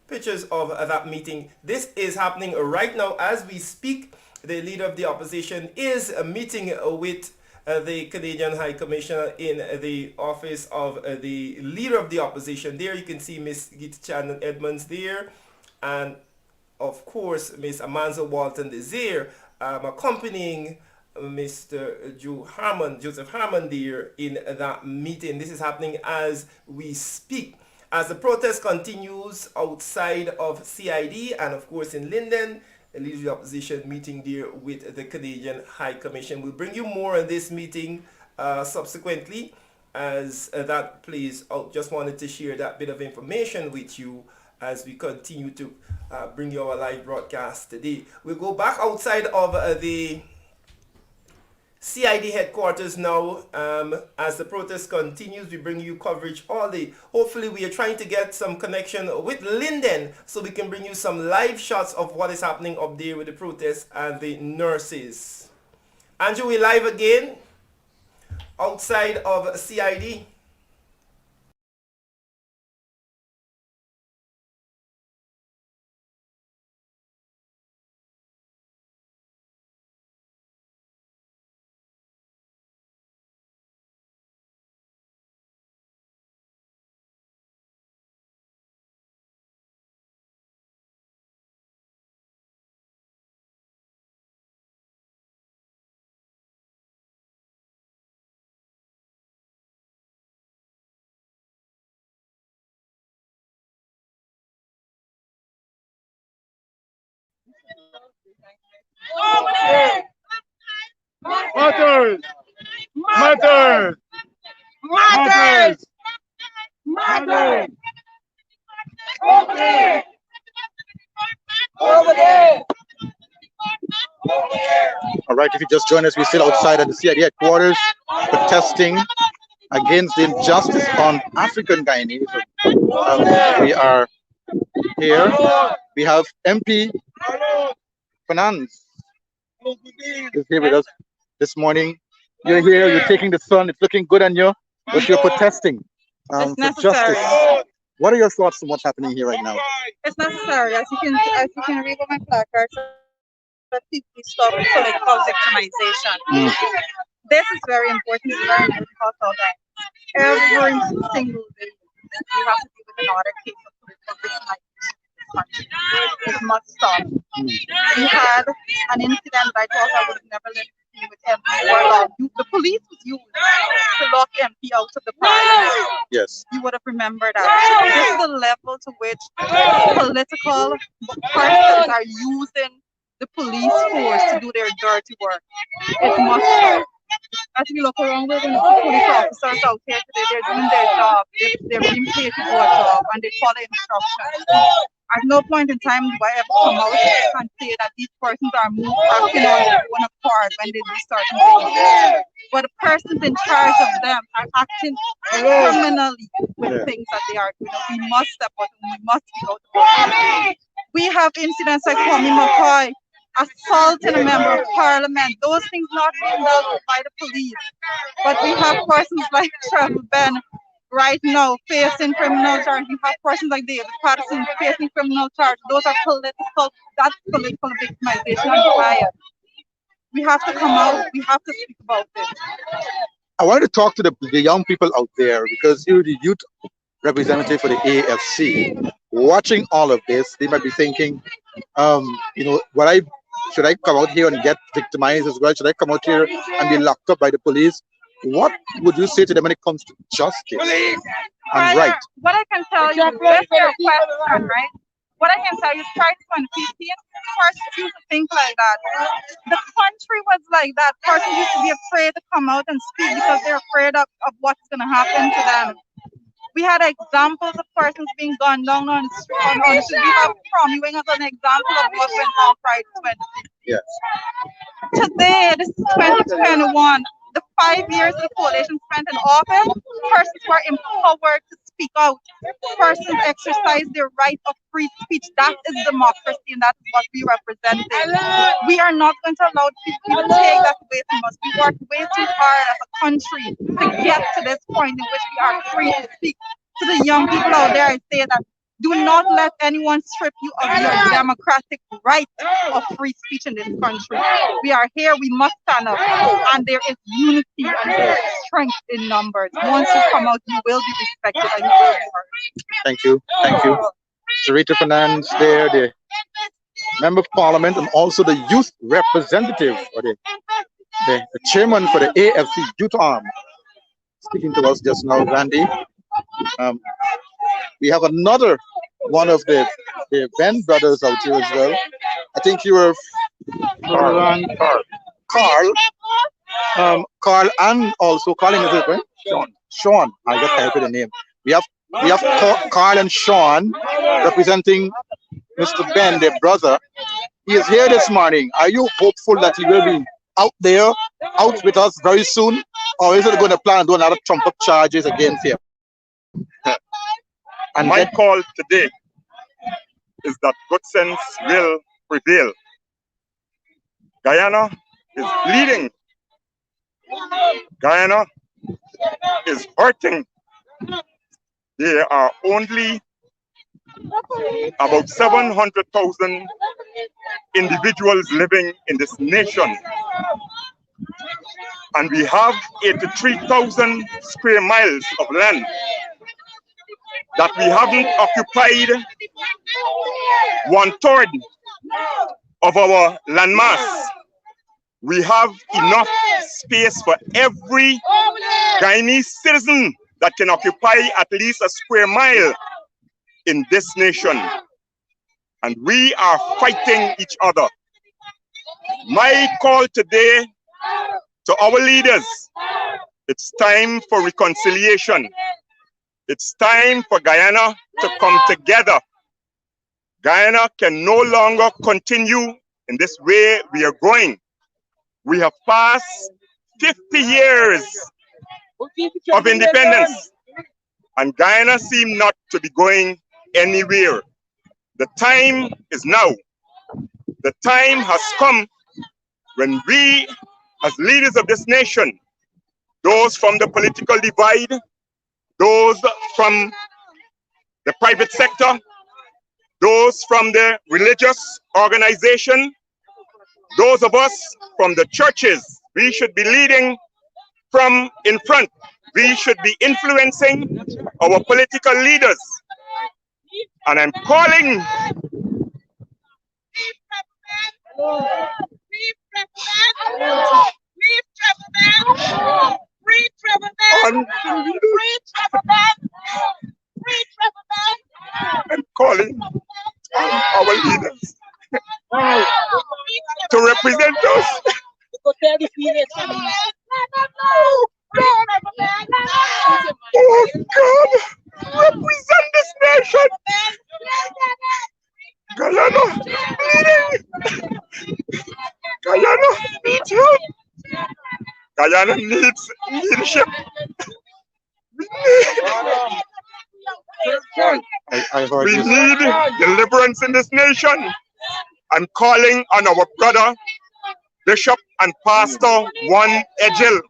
[SPEAKER 1] pictures of that meeting. This is happening right now as we speak. The Leader of the Opposition is meeting with the Canadian High Commissioner in the office of the Leader of the Opposition. There you can see Ms. Gita Chandan Edmonds there, and of course Ms. Amanza Walton Desir accompanying Mr. Joseph Harmon there in that meeting. This is happening as we speak. As the protest continues outside of CID and of course in Linden, the Leader of the Opposition meeting there with the Canadian High Commission. We'll bring you more on this meeting subsequently as that plays out. Just wanted to share that bit of information with you as we continue to bring you our live broadcast today. We'll go back outside of the CID headquarters now. As the protest continues, we bring you coverage all day. Hopefully we are trying to get some connection with Linden so we can bring you some live shots of what is happening up there with the protests and the nurses. Andrew, we live again outside of CID.
[SPEAKER 8] Mothers! Mothers! Mothers! Mothers! Over there! Over there! Over there!
[SPEAKER 2] All right, if you just join us, we're still outside at the CID headquarters protesting against the injustice on African Guyanese. We are here. We have MP Finance is here with us this morning. You're here, you're taking the sun, it's looking good on you, but you're protesting for justice. What are your thoughts on what's happening here right now?
[SPEAKER 9] It's necessary, as you can read on my placard, that people stop so they call victimization. This is very important. It's very important that every single day we have to deal with another case of victimization in this country. It must stop. We had an incident that I thought I would never live to see with MPs were allowed. The police was used to lock MP out of the parliament.
[SPEAKER 2] Yes.
[SPEAKER 9] You would have remembered that. This is the level to which political persons are using the police force to do their dirty work. It must stop. As we look around, we're going to see police officers out here today. They're doing their job. They're being paid to do a job, and they follow instructions. At no point in time do I ever come out and say that these persons are acting on their own accord when they do certain things. But the persons in charge of them are acting criminally with things that they are doing. We must step up and we must speak out about it. We have incidents like Kwame McCoy assaulting a member of parliament. Those things not being dealt with by the police. But we have persons like Trevor Ben right now facing criminal charge. You have persons like David Patterson facing criminal charge. Those are that's political victimization and bias. We have to come out, we have to speak about this.
[SPEAKER 2] I wanted to talk to the young people out there, because you're the youth representative for the AFC. Watching all of this, they might be thinking, should I come out here and get victimized as well? Should I come out here and be locked up by the police? What would you say to them when it comes to justice and right?
[SPEAKER 9] What I can tell you, that's your question, right? What I can tell you is try to 2015, persons used to think like that. The country was like that. Persons used to be afraid to come out and speak because they're afraid of what's going to happen to them. We had examples of persons being gunned down on the street. We have Cromwell as an example of what went on prior to 2015.
[SPEAKER 2] Yes.
[SPEAKER 9] Today, this is 2021. The 5 years the coalition spent in office, persons were empowered to speak out. Persons exercise their right of free speech. That is democracy, and that is what we represent. We are not going to allow people to take that away from us. We worked way too hard as a country to get to this point in which we are free to speak. To the young people out there, I say that do not let anyone strip you of your democratic right of free speech in this country. We are here, we must stand up, and there is unity and there is strength in numbers. Once you come out, you will be respected and you will be heard.
[SPEAKER 2] Thank you. Thank you. Sarita Fernandez there, the Member of Parliament, and also the youth representative, or the chairman for the AFC Youth Arm, speaking to us just now, Randy. We have another one of the Ben brothers out here as well. I think you were Carl, and also Colin, is it right? Sean. I got type of the name. We have Carl and Sean representing Mr. Ben, their brother. He is here this morning. Are you hopeful that he will be out with us very soon, or is it going to plan on doing another trump up charges against him?
[SPEAKER 10] And my call today is that good sense will prevail. Guyana is bleeding. Guyana is hurting. There are only about 700,000 individuals living in this nation. And we have 83,000 square miles of land that we haven't occupied 1/3 of our landmass. We have enough space for every Guyanese citizen that can occupy at least a square mile in this nation. And we are fighting each other. My call today to our leaders, it's time for reconciliation. It's time for Guyana to come together. Guyana can no longer continue in this way we are going. We have passed 50 years of independence, and Guyana seems not to be going anywhere. The time is now. The time has come when we, as leaders of this nation, those from the political divide, those from the private sector, those from the religious organization, those of us from the churches, we should be leading from in front. We should be influencing our political leaders. And I'm calling
[SPEAKER 8] Free Trevor Ben! Free Trevor Ben! Free Trevor Ben!
[SPEAKER 10] I'm calling on our leaders to represent us. Oh God, represent this nation. Guyana bleeding. Guyana needs help. Guyana needs leadership.
[SPEAKER 2] I heard
[SPEAKER 10] We
[SPEAKER 2] you.
[SPEAKER 10] need deliverance in this nation. I'm calling on our brother, Bishop and Pastor Juan Ejel.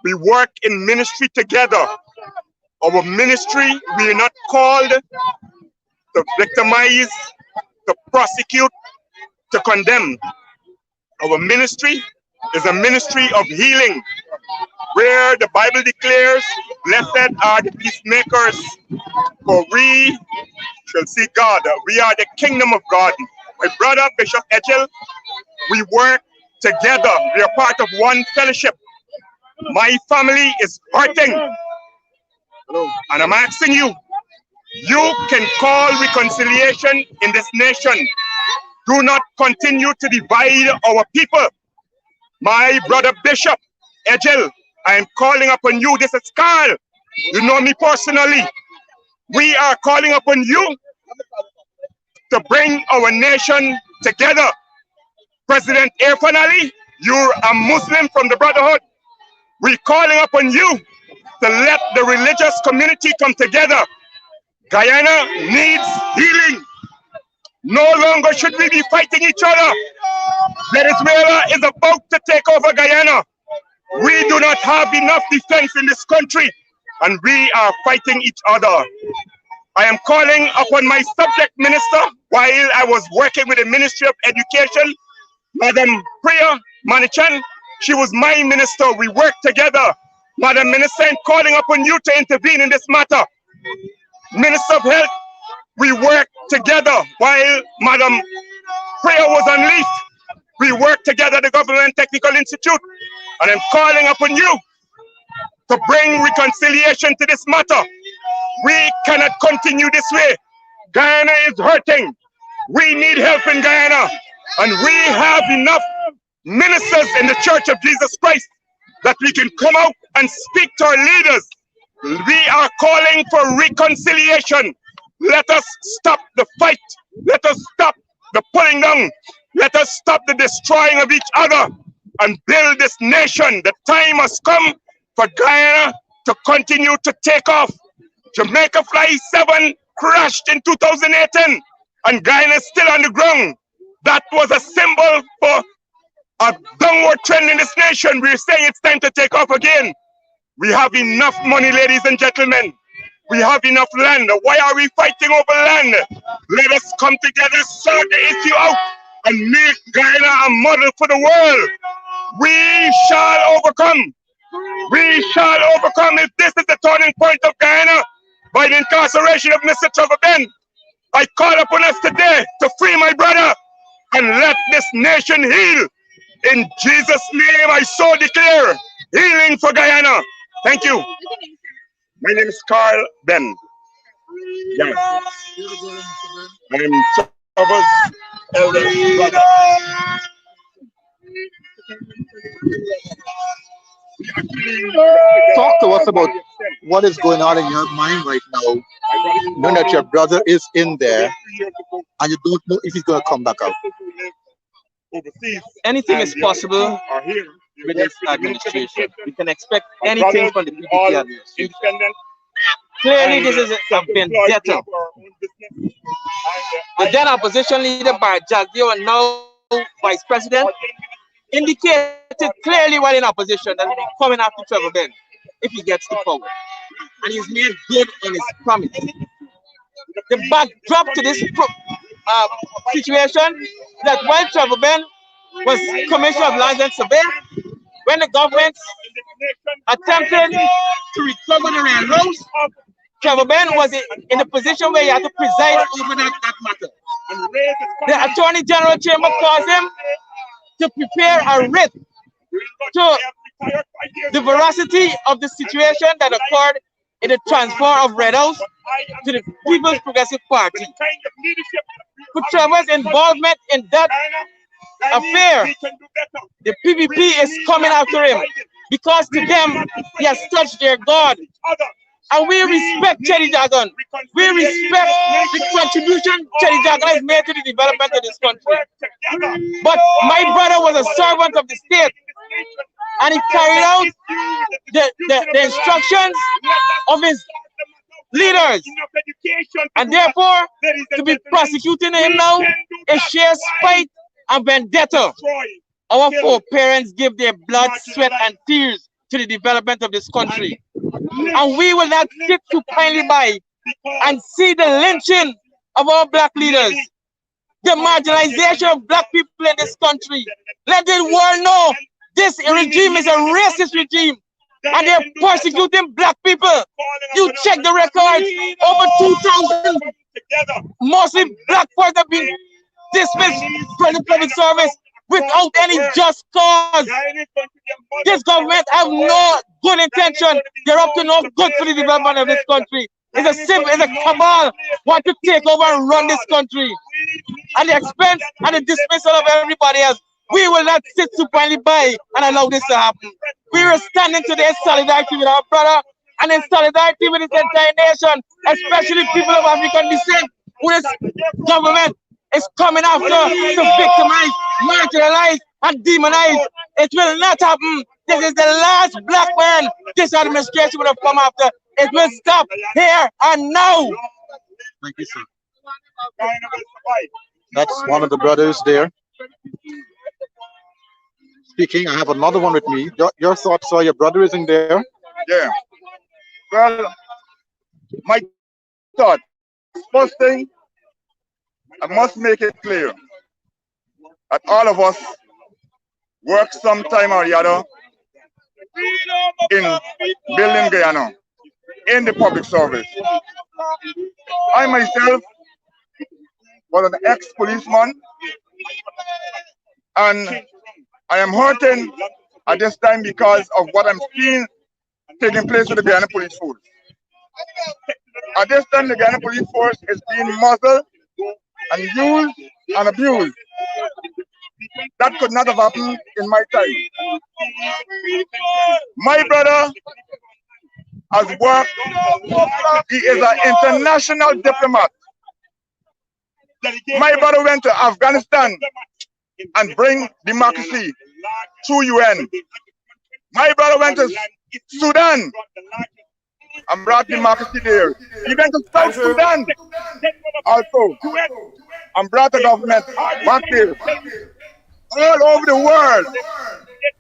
[SPEAKER 10] We work in ministry together. Our ministry, we are not called to victimize, to prosecute, to condemn. Our ministry is a ministry of healing, where the Bible declares, blessed are the peacemakers, for we shall see God. We are the kingdom of God. My brother, Bishop Ejel, we work together. We are part of one fellowship. My family is hurting. And I'm asking you, you can call reconciliation in this nation. Do not continue to divide our people. My brother Bishop Ejel, I am calling upon you. This is Carl. You know me personally. We are calling upon you to bring our nation together. President Irfan Ali, you're a Muslim from the Brotherhood. We're calling upon you to let the religious community come together. Guyana needs healing. No longer should we be fighting each other. Venezuela is about to take over Guyana. We do not have enough defense in this country, and we are fighting each other. I am calling upon my subject minister while I was working with the Ministry of Education, Madam Priya Manichan. She was my minister. We worked together. Madam Minister, I'm calling upon you to intervene in this matter. Minister of Health, we worked together while Madam Priya was on leave. We worked together at the Government Technical Institute. And I'm calling upon you to bring reconciliation to this matter. We cannot continue this way. Guyana is hurting. We need help in Guyana. And we have enough ministers in the Church of Jesus Christ that we can come out and speak to our leaders. We are calling for reconciliation. Let us stop the fight. Let us stop the pulling down. Let us stop the destroying of each other and build this nation. The time has come for Guyana to continue to take off. Jamaica Fly 7 crashed in 2018 and Guyana is still on the ground. That was a symbol for a downward trend in this nation. We're saying it's time to take off again. We have enough money, ladies and gentlemen. We have enough land. Why are we fighting over land? Let us come together, sort the issue out, and make Guyana a model for the world. We shall overcome. We shall overcome. If this is the turning point of Guyana, by the incarceration of Mr. Trevor Ben, I call upon us today to free my brother and let this nation heal. In Jesus' name, I so declare healing for Guyana. Thank you. My name is Carl Ben. Yes. I'm Trevor's eldest brother.
[SPEAKER 2] Talk to us about what is going on in your mind right now, knowing that your brother is in there and you don't know if he's going to come back out.
[SPEAKER 3] Anything is possible with this administration. We can expect anything from the PDP administration. Clearly, this is a vendetta. The then opposition leader by Jagdeo and now Vice President indicated clearly while in opposition that he'll be coming after Trevor Ben if he gets the power. And he's made good on his promise. The backdrop to this situation that while Trevor Ben was Commissioner of Lands and Survey, when the government attempted to recover the railroads, Trevor Ben was in a position where he had to preside over that matter. The Attorney General Chamber caused him to prepare a writ to the veracity of the situation that occurred in the transfer of Red House to the People's Progressive Party. For Trevor's involvement in that affair, the PPP is coming after him because to them he has touched their God. And we respect Cherry Dragon. We respect the contribution Cherry Dragon has made to the development of this country. But my brother was a servant of the state, and he carried out the instructions of his leaders. And therefore, to be prosecuting him now is sheer spite and vendetta. Our foreparents give their blood, sweat, and tears to the development of this country. And we will not sit supinely by and see the lynching of our black leaders, the marginalization of black people in this country. Let the world know this regime is a racist regime and they're persecuting black people. You check the records, over 2,000 mostly black folks have been dismissed from the public service without any just cause. This government have no good intention. They're up to no good for the development of this country. It's a cabal want to take over and run this country at the expense and the dismissal of everybody else. We will not sit supinely by and allow this to happen. We are standing today in solidarity with our brother and in solidarity with this entire nation, especially people of African descent, who this government is coming after to victimize, marginalize, and demonize. It will not happen. This is the last black man this administration will have come after. It will stop here and now.
[SPEAKER 2] Thank you, sir. That's one of the brothers there speaking. I have another one with me. Your thoughts, sir? Your brother is in there.
[SPEAKER 10] Yeah. Well, my thought. First thing, I must make it clear that all of us work sometime or the other in building Guyana, in the public service. I myself was an ex-policeman, and I am hurting at this time because of what I'm seeing taking place with the Guyana Police Force. At this time, the Guyana Police Force is being muzzled and used and abused. That could not have happened in my time. My brother has worked, he is an international diplomat. My brother went to Afghanistan and bring democracy through UN. My brother went to Sudan and brought democracy there. He went to South Sudan also and brought the government back there. All over the world,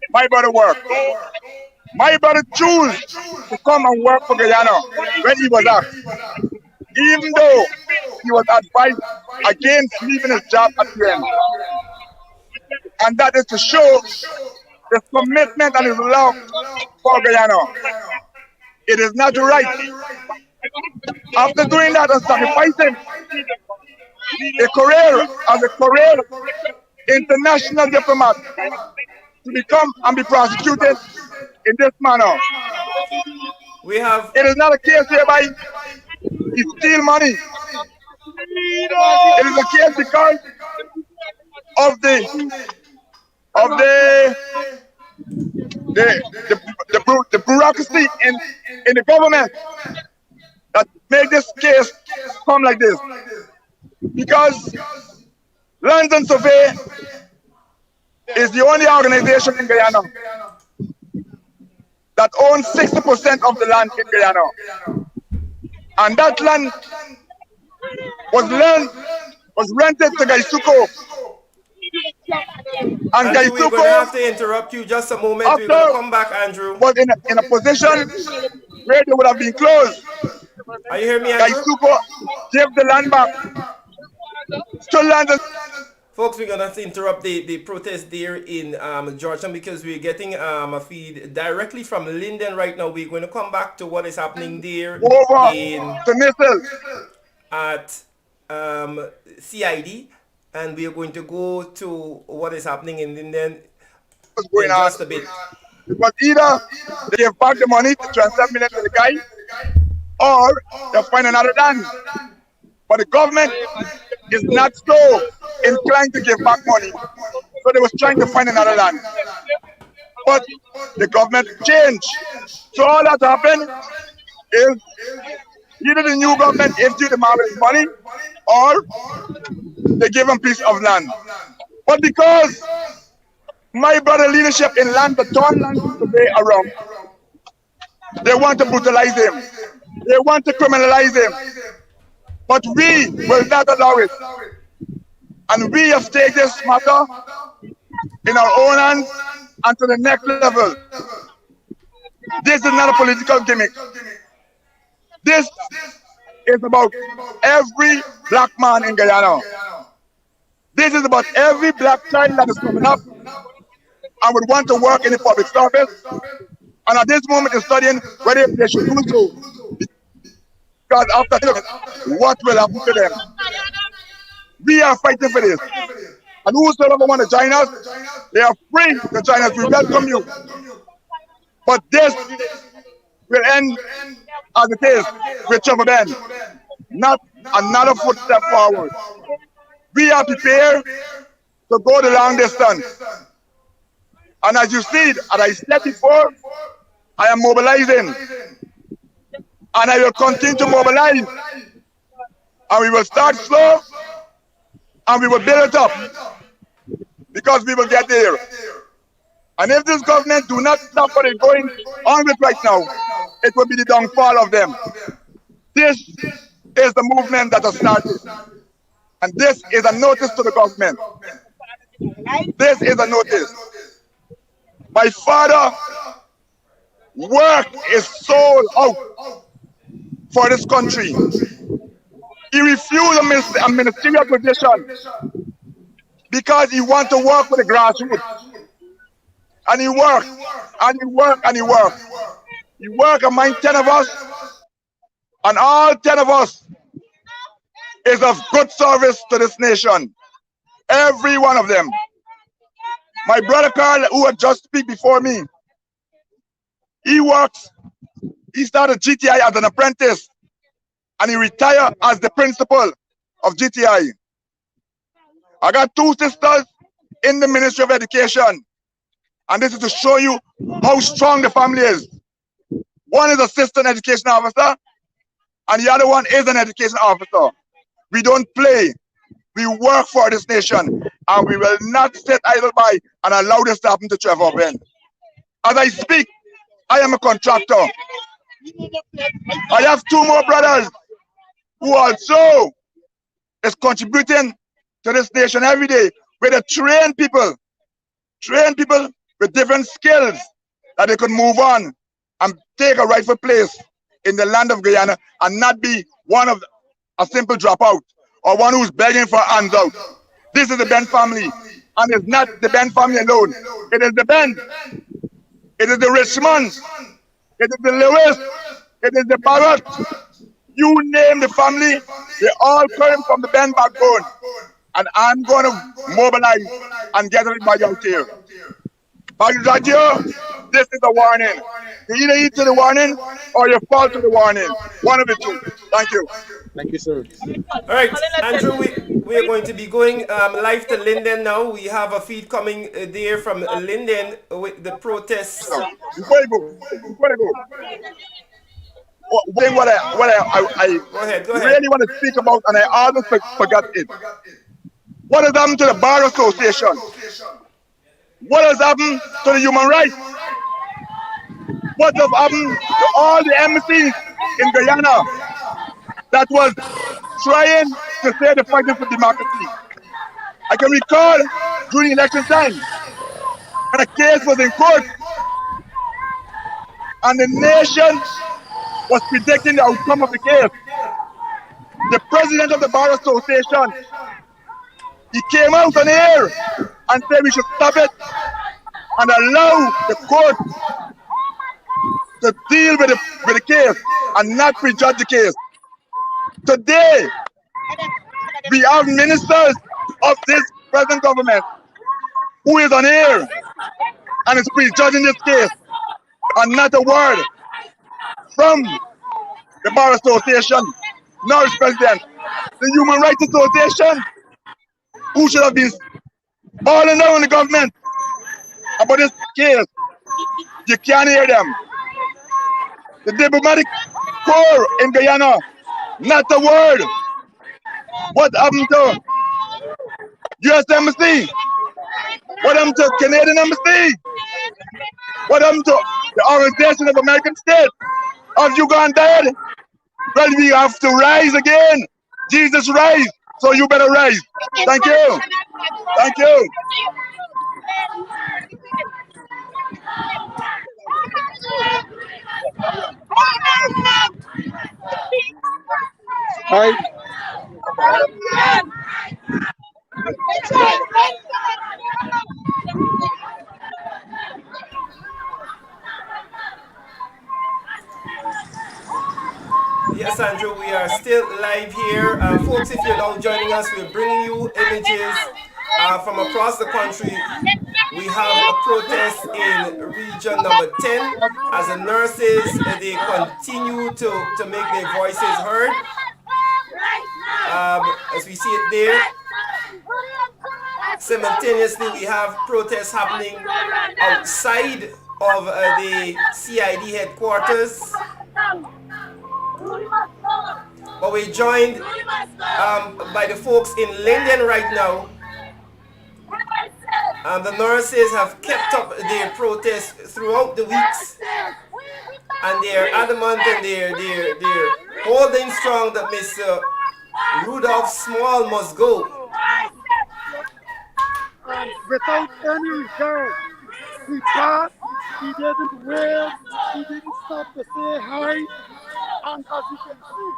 [SPEAKER 10] my brother worked. My brother chose to come and work for Guyana when he was asked, even though he was advised against leaving his job at the end. And that is to show the commitment and his love for Guyana. It is not right. After doing that and sacrificing a career as a career international diplomat to become and be prosecuted in this manner. It is not a case whereby he steal money. It is a case because of the bureaucracy in the government that made this case come like this. Because Lands and Survey is the only organization in Guyana that owns 60% of the land in Guyana. And that land was rented to Gaisuko. And
[SPEAKER 1] Andrew, we're going to have to interrupt you just a moment. We're going to come back, Andrew.
[SPEAKER 10] Was in a position where they would have been closed.
[SPEAKER 1] Are you hearing me, Andrew?
[SPEAKER 10] Gaisuko gave the land back to land.
[SPEAKER 1] Folks, we're going to have to interrupt the protest there in Georgetown because we're getting a feed directly from Linden right now. We're going to come back to what is happening there at CID, and we are going to go to what is happening in Linden in just a bit.
[SPEAKER 10] It was either they gave back the money, the 27 million to the guy, or they find another land. But the government is not so inclined to give back money. So they was trying to find another land. But the government changed. So all that happened is either the new government issued the man with money or they give him piece of land. But because my brother leadership in land, the torn land today around, they want to brutalize him. They want to criminalize him. But we will not allow it. And we have taken this matter in our own hands and to the next level. This is not a political gimmick. This is about every black man in Guyana. This is about every black child that is coming up and would want to work in the public service. And at this moment is studying whether they should do so. Because after what will happen to them? We are fighting for this. And whosoever want to join us, they are free to join us. We welcome you. But this will end as it is with Trevor Ben. Not another footstep forward. We are prepared to go the long distance. And as you see, as I said before, I am mobilizing. And I will continue to mobilize. And we will start slow and we will build it up. Because we will get there. And if this government do not stop what is going on with right now, it will be the downfall of them. This is the movement that has started. And this is a notice to the government. This is a notice. My father worked his soul out for this country. He refused a ministerial position because he wanted to work with the grassroots. And he worked, and he worked, and he worked. He worked among 10 of us, and all 10 of us is of good service to this nation. Every one of them. My brother Carl, who had just speak before me, he works, he started GTI as an apprentice, and he retired as the principal of GTI. I got 2 sisters in the Ministry of Education. And this is to show you how strong the family is. One is assistant education officer, and the other one is an education officer. We don't play. We work for this nation, and we will not sit idle by and allow this to happen to Trevor Ben. As I speak, I am a contractor. I have 2 more brothers who also is contributing to this nation every day with a trained people with different skills that they could move on and take a rightful place in the land of Guyana and not be one of a simple dropout or one who's begging for hands out. This is the Ben family, and it's not the Ben family alone. It is the Ben, it is the Richmond, it is the Lewis, it is the Barrett. You name the family, they all come from the Ben backbone. And I'm going to mobilize and get everybody out here. This is a warning. You either heed to the warning or you fall to the warning. One of the two. Thank you.
[SPEAKER 2] Thank you, sir.
[SPEAKER 1] All right, Andrew, we are going to be going live to Linden now. We have a feed coming there from Linden with the protests.
[SPEAKER 10] Before you go, what I
[SPEAKER 1] Go ahead.
[SPEAKER 10] really want to speak about, and I always forgot it. What has happened to the Bar Association? What has happened to the human rights? What has happened to all the embassies in Guyana that was trying to say they're fighting for democracy? I can recall during election time when a case was in court and the nation was predicting the outcome of the case. The president of the Bar Association, he came out on air and said we should stop it and allow the court to deal with the case and not prejudge the case. Today, we have ministers of this present government who is on air and is prejudging this case. And not a word from the Bar Association, nor its president, the Human Rights Association, who should have been bawling down the government about this case. You can't hear them. The diplomatic corps in Guyana, not a word. What happened to US Embassy? What happened to Canadian Embassy? What happened to the Organization of American States? Have you gone dead? Well, we have to rise again. Jesus rise, so you better rise. Thank you. Thank you.
[SPEAKER 6] Right?
[SPEAKER 1] Yes, Andrew, we are still live here. Folks, if you're now joining us, we're bringing you images from across the country. We have a protest in region number 10 as the nurses, they continue to make their voices heard. As we see it there. Simultaneously, we have protests happening outside of the CID headquarters. But we're joined by the folks in Linden right now. The nurses have kept up their protest throughout the weeks, and they're adamant and they're holding strong that Mr. Rudolph Small must go.
[SPEAKER 6] Without any regard, he passed, he didn't wave, he didn't stop to say hi, and as you can see,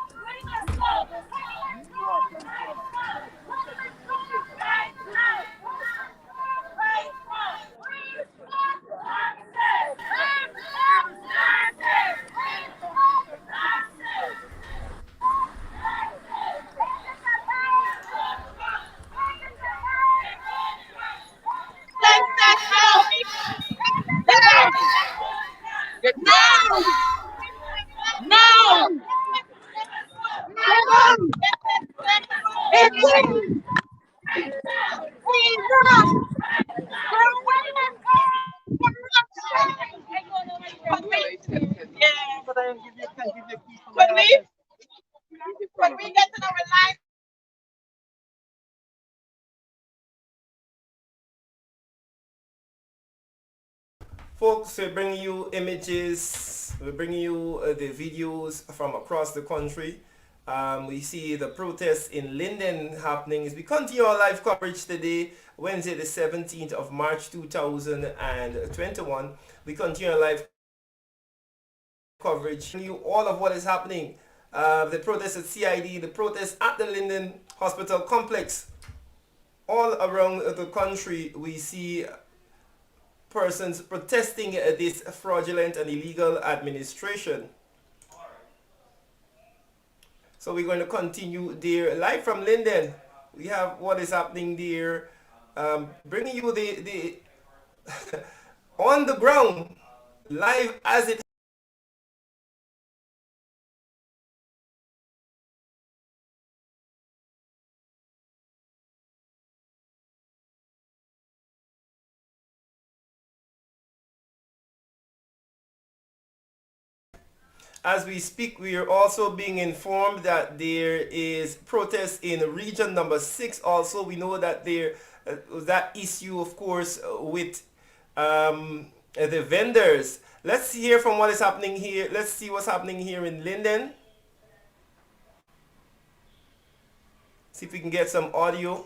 [SPEAKER 8] When we get to the reliance.
[SPEAKER 1] Folks, we're bringing you images, we're bringing you the videos from across the country. We see the protests in Linden happening as we continue our live coverage today, Wednesday the 17th of March 2021. We continue our live coverage, showing you all of what is happening. The protests at CID, the protests at the Linden Hospital Complex. All around the country, we see persons protesting this fraudulent and illegal administration. So we're going to continue there live from Linden. We have what is happening there, bringing you the on the ground live as it As we speak, we are also being informed that there is protest in region number 6 also. We know that there was that issue, of course, with the vendors. Let's hear from what is happening here. Let's see what's happening here in Linden. See if we can get some audio.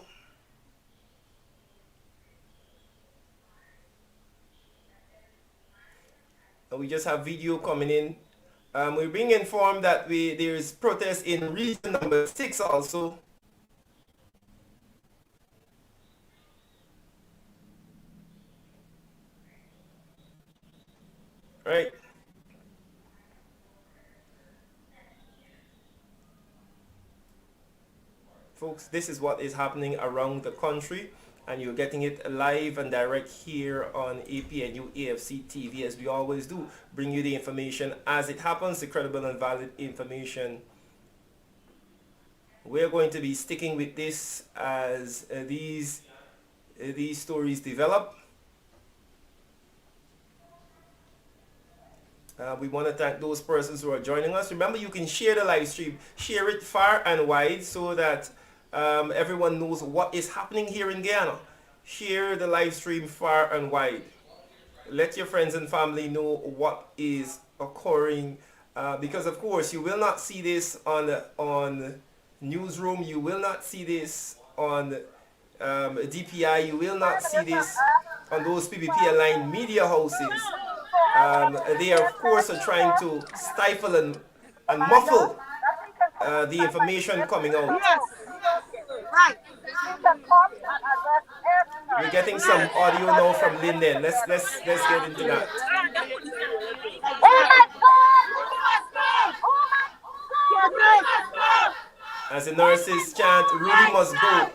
[SPEAKER 1] We just have video coming in. We're being informed that there is protest in region number 6 also. Right. Folks, this is what is happening around the country. and you're getting it live and direct here on APNU AFC TV, as we always do, bring you the information as it happens, the credible and valid information. We're going to be sticking with this as these stories develop. We want to thank those persons who are joining us. Remember, you can share the live stream. Share it far and wide so that everyone knows what is happening here in Guyana. Share the live stream far and wide. Let your friends and family know what is occurring. Because, of course, you will not see this on Newsroom. You will not see this on DPI. You will not see this on those PPP-aligned media houses. They are, of course, are trying to stifle and muffle the information coming out. We're getting some audio now from Linden. Let's get into that. As the nurses chant, "Rudy must go."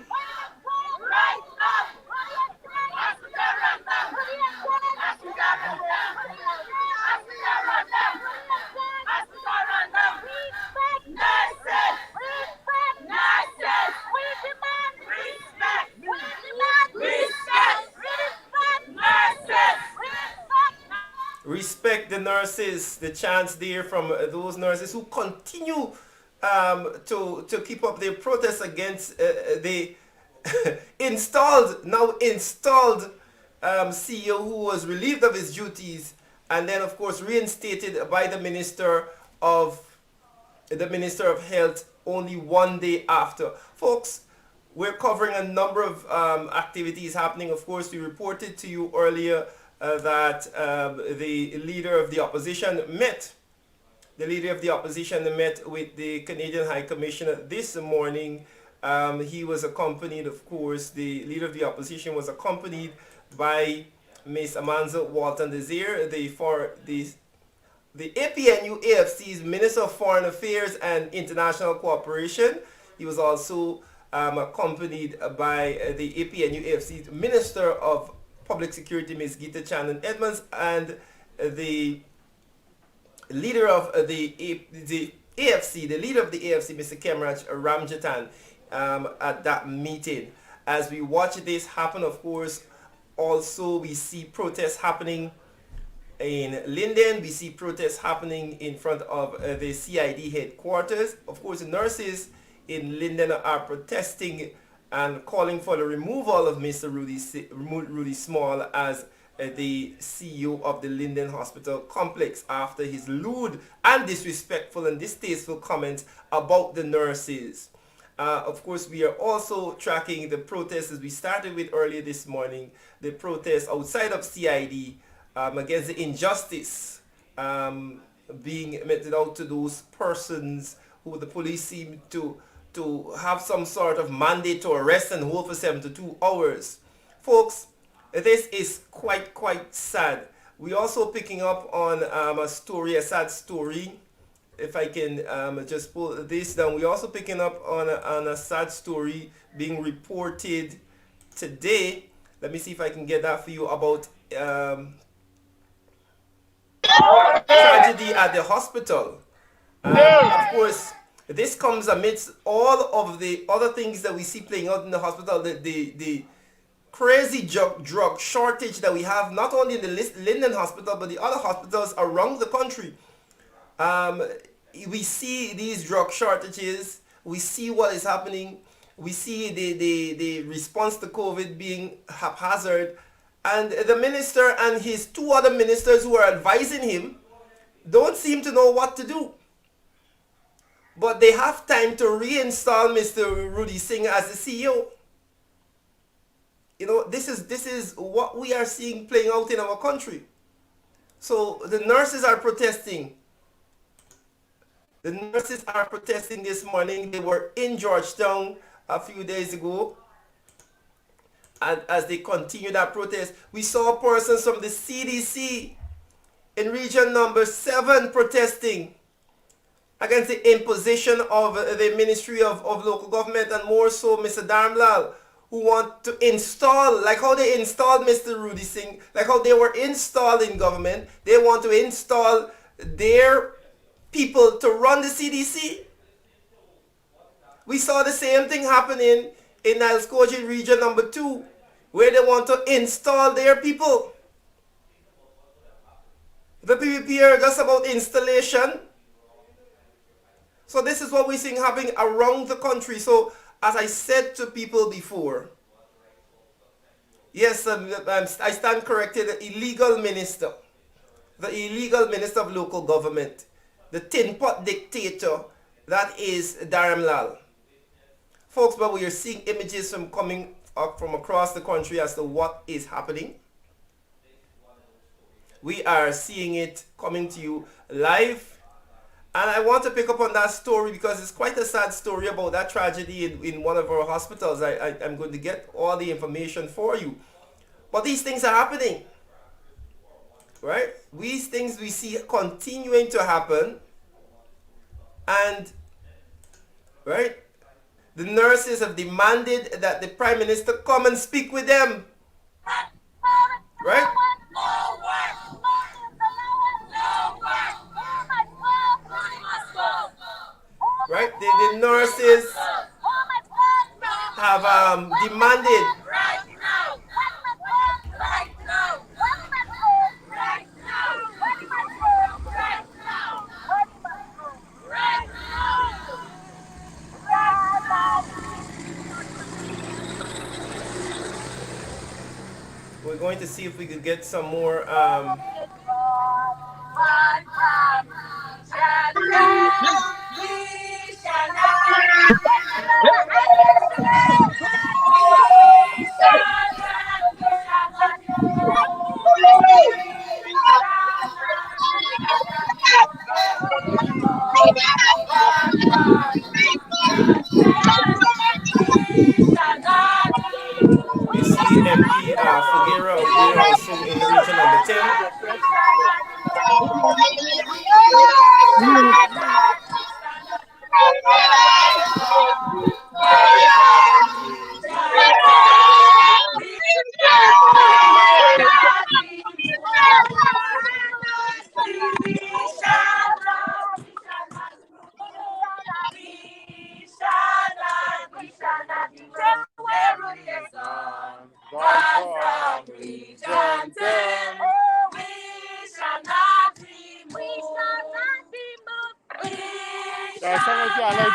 [SPEAKER 1] Respect the nurses. The chants there from those nurses who continue to keep up their protests against the now installed CEO who was relieved of his duties and then, of course, reinstated by the Minister of Health only one day after. Folks, we're covering a number of activities happening. Of course, we reported to you earlier that the leader of the opposition met. The leader of the opposition met with the Canadian High Commissioner this morning. He was accompanied, of course, the leader of the opposition was accompanied by Ms. Amanza Walton-Desir, the APNU AFC's Minister of Foreign Affairs and International Cooperation. He was also accompanied by the APNU AFC's Minister of Public Security, Ms. Gita Channon Edmonds, and the leader of the AFC, the leader of the AFC, Mr. Kemraj Ramjatan, at that meeting. As we watch this happen, of course, also we see protests happening in Linden. We see protests happening in front of the CID headquarters. Of course, the nurses in Linden are protesting and calling for the removal of Mr. Rudy Small as the CEO of the Linden Hospital Complex after his lewd and disrespectful and distasteful comments about the nurses. Of course, we are also tracking the protests as we started with earlier this morning, the protests outside of CID against the injustice being meted out to those persons who the police seem to have some sort of mandate to arrest and hold for 72 hours. Folks, this is quite sad. We're also picking up on a sad story. If I can just pull this down. We're also picking up on a sad story being reported today. Let me see if I can get that for you about tragedy at the hospital. Of course, this comes amidst all of the other things that we see playing out in the hospital, the crazy drug shortage that we have, not only in the Linden Hospital, but the other hospitals around the country. We see these drug shortages. We see what is happening. We see the response to COVID being haphazard. And the minister and his two other ministers who are advising him don't seem to know what to do. But they have time to reinstall Mr. Rudy Singh as the CEO. You know, this is what we are seeing playing out in our country. So the nurses are protesting. The nurses are protesting this morning. They were in Georgetown a few days ago. And as they continue that protest, we saw persons from the CDC in region number 7 protesting against the imposition of the Ministry of Local Government, and more so Mr. Darmlal, who want to install, like how they installed Mr. Rudy Singh, like how they were installed in government, they want to install their people to run the CDC. We saw the same thing happening in Niles County region number 2, where they want to install their people. The PPP are just about installation. So this is what we're seeing happening around the country. So as I said to people before, yes, I stand corrected, the illegal minister of local government, the tin pot dictator, that is Dharamlal. Folks, but we are seeing images from coming up from across the country as to what is happening. We are seeing it coming to you live. And I want to pick up on that story because it's quite a sad story about that tragedy in one of our hospitals. I'm going to get all the information for you. But these things are happening. Right? These things we see continuing to happen. And, right, the nurses have demanded that the Prime Minister come and speak with them. Right? Right? The nurses have demanded we're going to see if we could get some more we see MP Figuera Ugwe also in region number 10.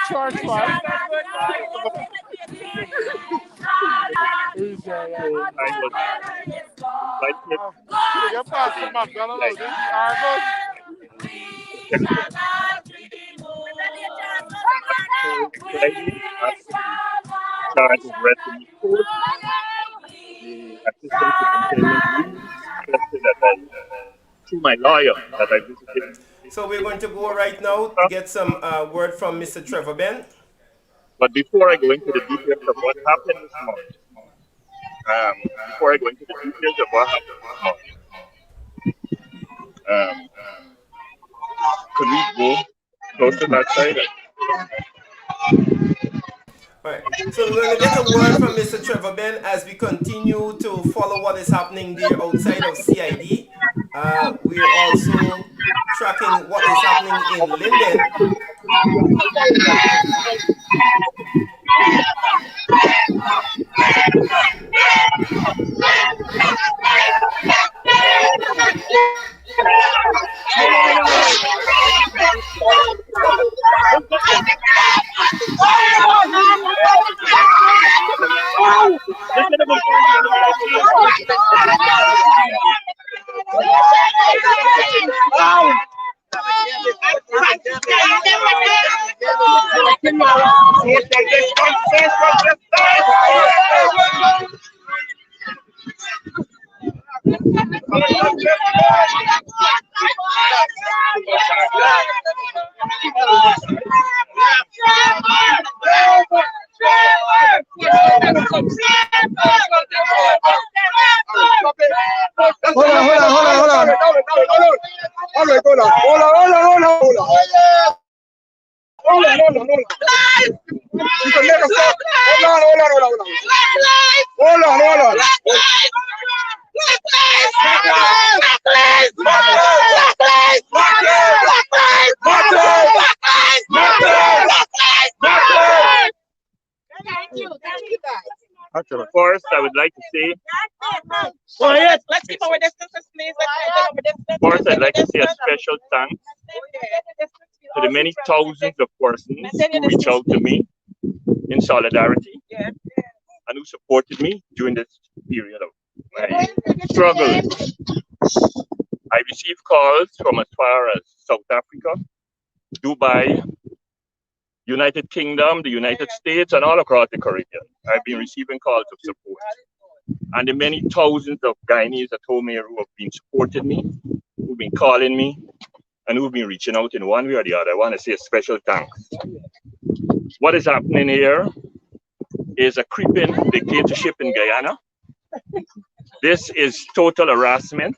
[SPEAKER 10] Church one.
[SPEAKER 8] Charge of wrestling court, the assistant superintendent requested that I, through my lawyer, that I visited.
[SPEAKER 1] So we're going to go right now to get some word from Mr. Trevor Ben.
[SPEAKER 8] But before I go into the details of what happened this morning, could we go close to that side?
[SPEAKER 1] Alright, so we're going to get a word from Mr. Trevor Ben as we continue to follow what is happening there outside of CID. We are also tracking what is happening in Linden.
[SPEAKER 8] First, I would like to say,
[SPEAKER 4] Quiet. Let's keep our distances, please. Let's keep our distances.
[SPEAKER 8] first, I'd like to say a special thanks to the many thousands of persons who reached out to me in solidarity and who supported me during this period of my struggle. I received calls from as far as South Africa, Dubai, United Kingdom, the United States, and all across the Caribbean. I've been receiving calls of support. And the many thousands of Guyanese at home here who have been supporting me, who've been calling me, and who've been reaching out in one way or the other. I want to say a special thanks. What is happening here is a creeping dictatorship in Guyana. This is total harassment.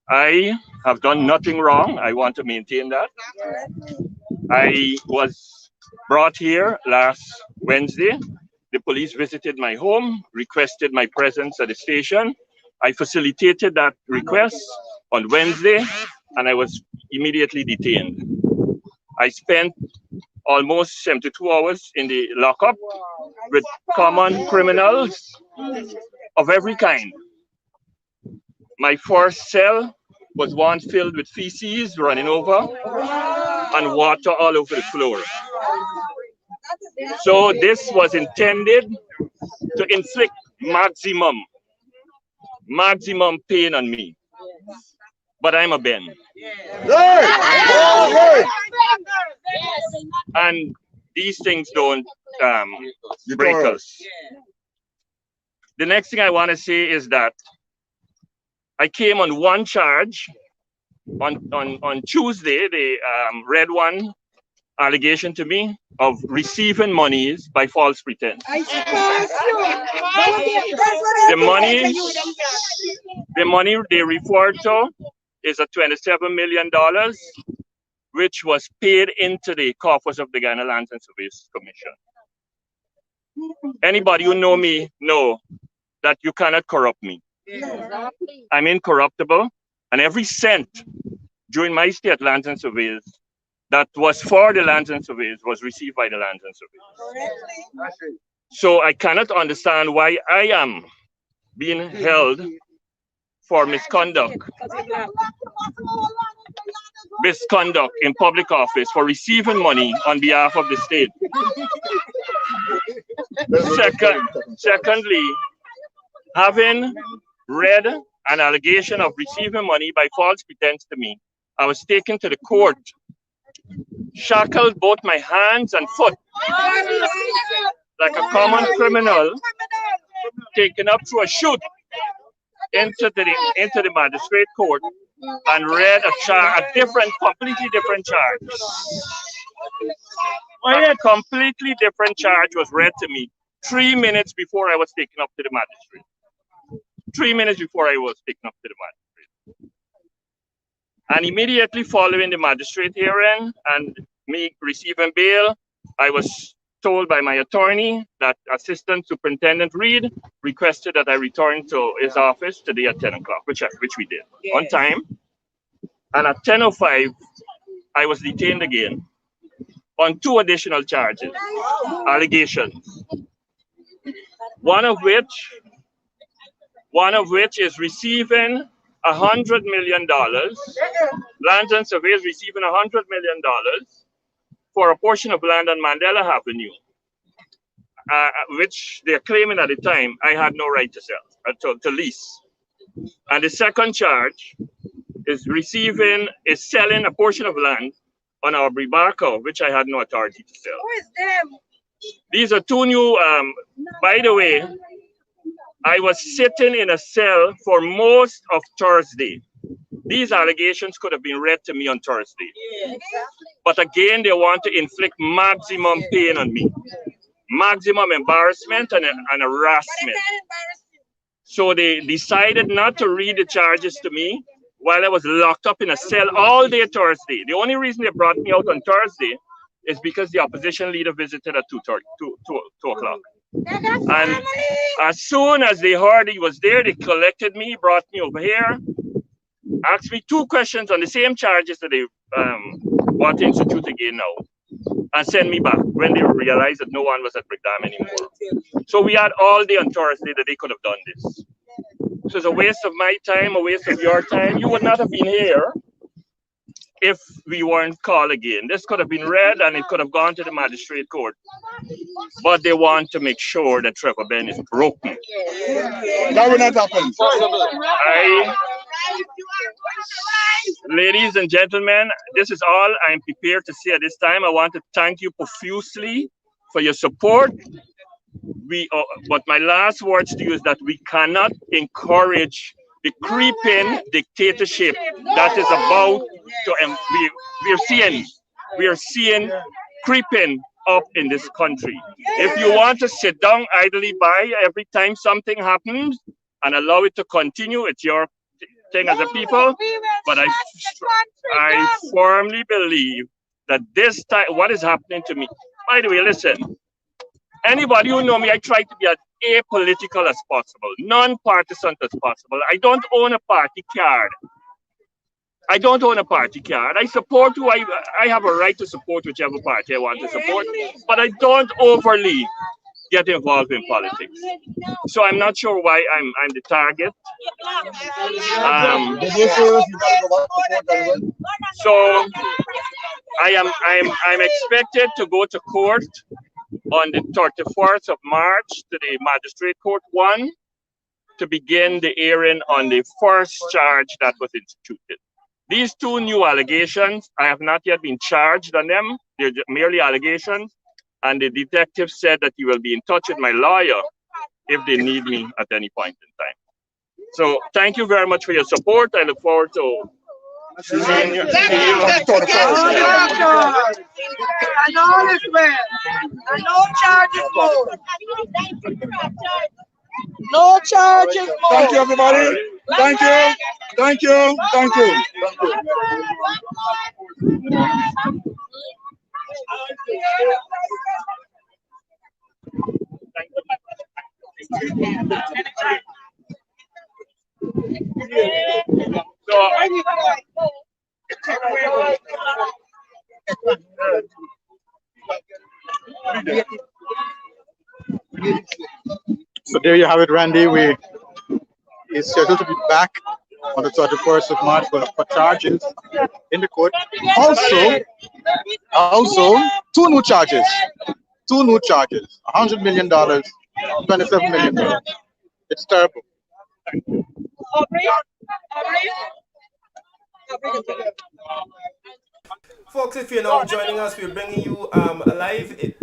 [SPEAKER 8] I have done nothing wrong. I want to maintain that. I was brought here last Wednesday. The police visited my home, requested my presence at the station. I facilitated that request on Wednesday, and I was immediately detained. I spent almost 72 hours in the lockup with common criminals of every kind. My first cell was one filled with feces running over and water all over the floor. So this was intended to inflict maximum pain on me. But I'm a Ben. And these things don't break us. The next thing I want to say is that I came on one charge. On Tuesday, they read one allegation to me of receiving monies by false pretense. The money they referred to is a $27 million, which was paid into the coffers of the Ghana Lands and Surveys Commission. Anybody who know me know that you cannot corrupt me. I'm incorruptible, and every cent during my stay at Lands and Surveys that was for the Lands and Surveys was received by the Lands and Surveys. So I cannot understand why I am being held for misconduct in public office for receiving money on behalf of the state. Secondly, having read an allegation of receiving money by false pretense to me, I was taken to the court, shackled both my hands and foot like a common criminal, taken up through a chute into the magistrate court and read completely different charge. A completely different charge was read to me 3 minutes before I was taken up to the magistrate. 3 minutes before I was taken up to the magistrate. And immediately following the magistrate hearing and me receiving bail, I was told by my attorney that Assistant Superintendent Reed requested that I return to his office today at 10 o'clock, which we did on time. And at 10:05, I was detained again on 2 additional charges, allegations. One of which is receiving $100 million. Lands and Surveys receiving $100 million for a portion of land on Mandela Avenue, which they're claiming at the time I had no right to sell, to lease. And the second charge is selling a portion of land on our Bribarco, which I had no authority to sell. These are 2 new, by the way, I was sitting in a cell for most of Thursday. These allegations could have been read to me on Thursday. But again, they want to inflict maximum pain on me. Maximum embarrassment and harassment. So they decided not to read the charges to me while I was locked up in a cell all day Thursday. The only reason they brought me out on Thursday is because the opposition leader visited at 2 o'clock. And as soon as they heard he was there, they collected me, brought me over here, asked me 2 questions on the same charges that they want to institute again now. and send me back when they realized that no one was at Brigham anymore. So we had all day on Thursday that they could have done this. So it's a waste of my time, a waste of your time. You would not have been here if we weren't called again. This could have been read and it could have gone to the magistrate court. But they want to make sure that Trevor Ben is broken.
[SPEAKER 6] That will not happen.
[SPEAKER 8] I, ladies and gentlemen, this is all I'm prepared to say at this time. I want to thank you profusely for your support. But my last words to you is that we cannot encourage the creeping dictatorship that is about to we are seeing creeping up in this country. If you want to sit down idly by every time something happens and allow it to continue, it's your thing as a people. But I firmly believe that this time, what is happening to me, by the way, listen, anybody who know me, I try to be as apolitical as possible, non-partisan as possible. I don't own a party card. I don't own a party card. I support who I have a right to support whichever party I want to support, but I don't overly get involved in politics. So I'm not sure why I'm the target. So I'm expected to go to court on the 31st of March to the Magistrate Court 1 to begin the hearing on the first charge that was instituted. These two new allegations, I have not yet been charged on them. They're merely allegations. And the detective said that he will be in touch with my lawyer if they need me at any point in time. So thank you very much for your support. I look forward to seeing you.
[SPEAKER 9] And all is well. And no charges moved. No charges moved.
[SPEAKER 6] Thank you, everybody. Thank you. Thank you. Thank you.
[SPEAKER 2] So there you have it, Randy. We is scheduled to be back on the 31st of March for charges in the court. Also, two new charges. $100 million, $27 million. It's terrible.
[SPEAKER 1] Folks, if you're now joining us, we're bringing you a live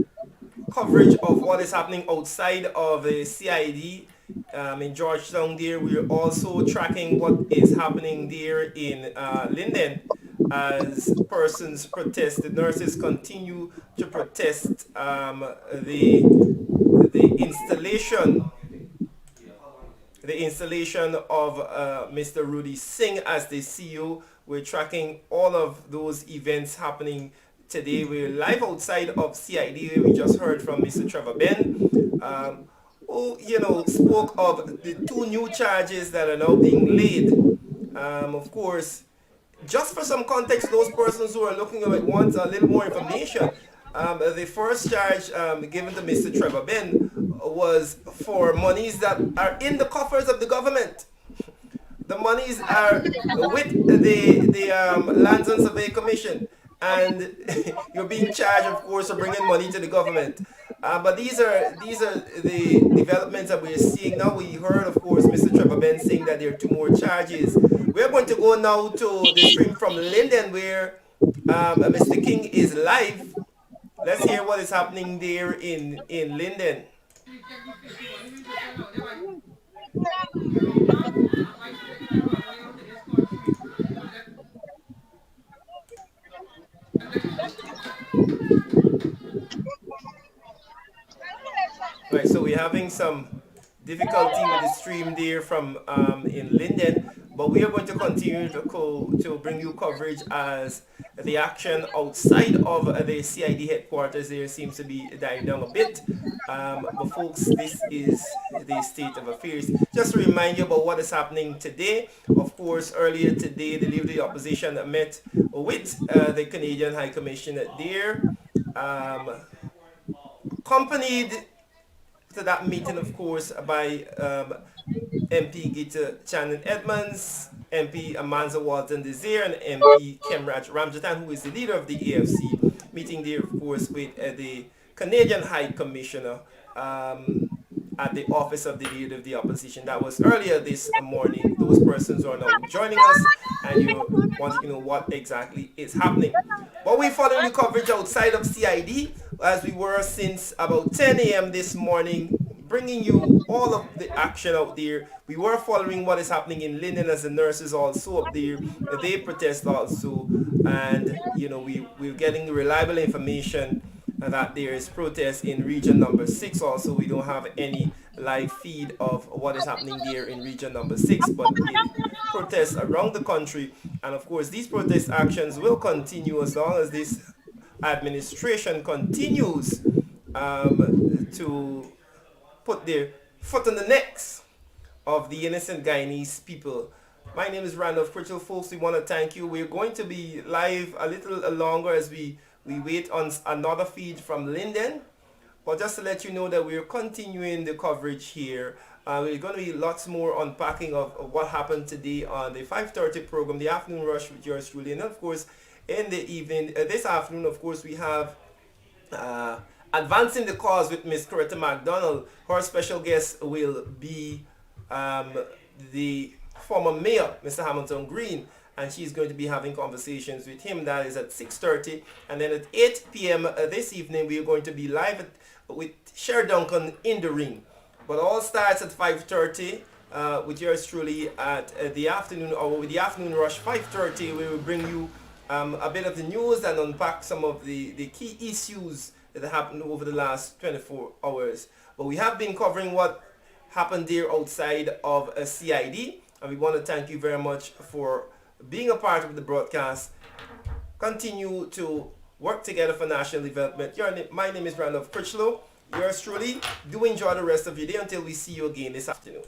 [SPEAKER 1] coverage of what is happening outside of the CID in Georgetown there. We're also tracking what is happening there in Linden as persons protest. The nurses continue to protest the installation of Mr. Rudy Singh as the CEO. We're tracking all of those events happening today. We're live outside of CID. We just heard from Mr. Trevor Ben, who spoke of the two new charges that are now being laid. Of course, just for some context, those persons who are looking at it want a little more information. The first charge given to Mr. Trevor Ben was for monies that are in the coffers of the government. The monies are with the Lands and Survey Commission, and you're being charged, of course, for bringing money to the government. But these are the developments that we're seeing now. We heard, of course, Mr. Trevor Ben saying that there are two more charges. We're going to go now to the stream from Linden, where Mr. King is live. Let's hear what is happening there in Linden. Right, so we're having some difficulty with the stream there from in Linden, but we are going to continue to bring you coverage as the action outside of the CID headquarters there seems to be dying down a bit. But folks, this is the state of affairs. Just to remind you about what is happening today. Of course, earlier today, the Leader of the Opposition met with the Canadian High Commission there. um, accompanied to that meeting, of course, by MP Gita Channon Edmonds, MP Amanza Walton Desir, and MP Kemraj Ramjatan, who is the leader of the AFC, meeting there, of course, with the Canadian High Commissioner at the office of the leader of the opposition. That was earlier this morning. Those persons are now joining us, and you wanting to know what exactly is happening. But we're following the coverage outside of CID, as we were since about 10 a.m. this morning, bringing you all of the action out there. We were following what is happening in Linden, as the nurses also up there. They protest also, and we're getting reliable information that there is protest in region number 6 also. We don't have any live feed of what is happening there in region number 6, but it protests around the country, and of course these protest actions will continue as long as this administration continues to put their foot on the necks of the innocent Guyanese people. My name is Randolph Pritchell, folks. We want to thank you. We're going to be live a little longer as we wait on another feed from Linden. But just to let you know that we're continuing the coverage here. We're going to be lots more unpacking of what happened today on the 5:30 program, the afternoon rush with yours truly. And of course, in the evening, this afternoon, of course, we have Advancing the Cause with Miss Coretta McDonald. Her special guest will be the former mayor, Mr. Hamilton Green, and she's going to be having conversations with him. That is at 6:30. And then at 8 p.m. This evening, we are going to be live with Sher Duncan in the ring. But all starts at 5:30 with yours truly at the afternoon, or with the afternoon rush, 5:30. We will bring you a bit of the news and unpack some of the key issues that happened over the last 24 hours. But we have been covering what happened there outside of CID, and we want to thank you very much for being a part of the broadcast. Continue to work together for national development. My name is Randolph Pritchlow. Yours truly. Do enjoy the rest of your day until we see you again this afternoon.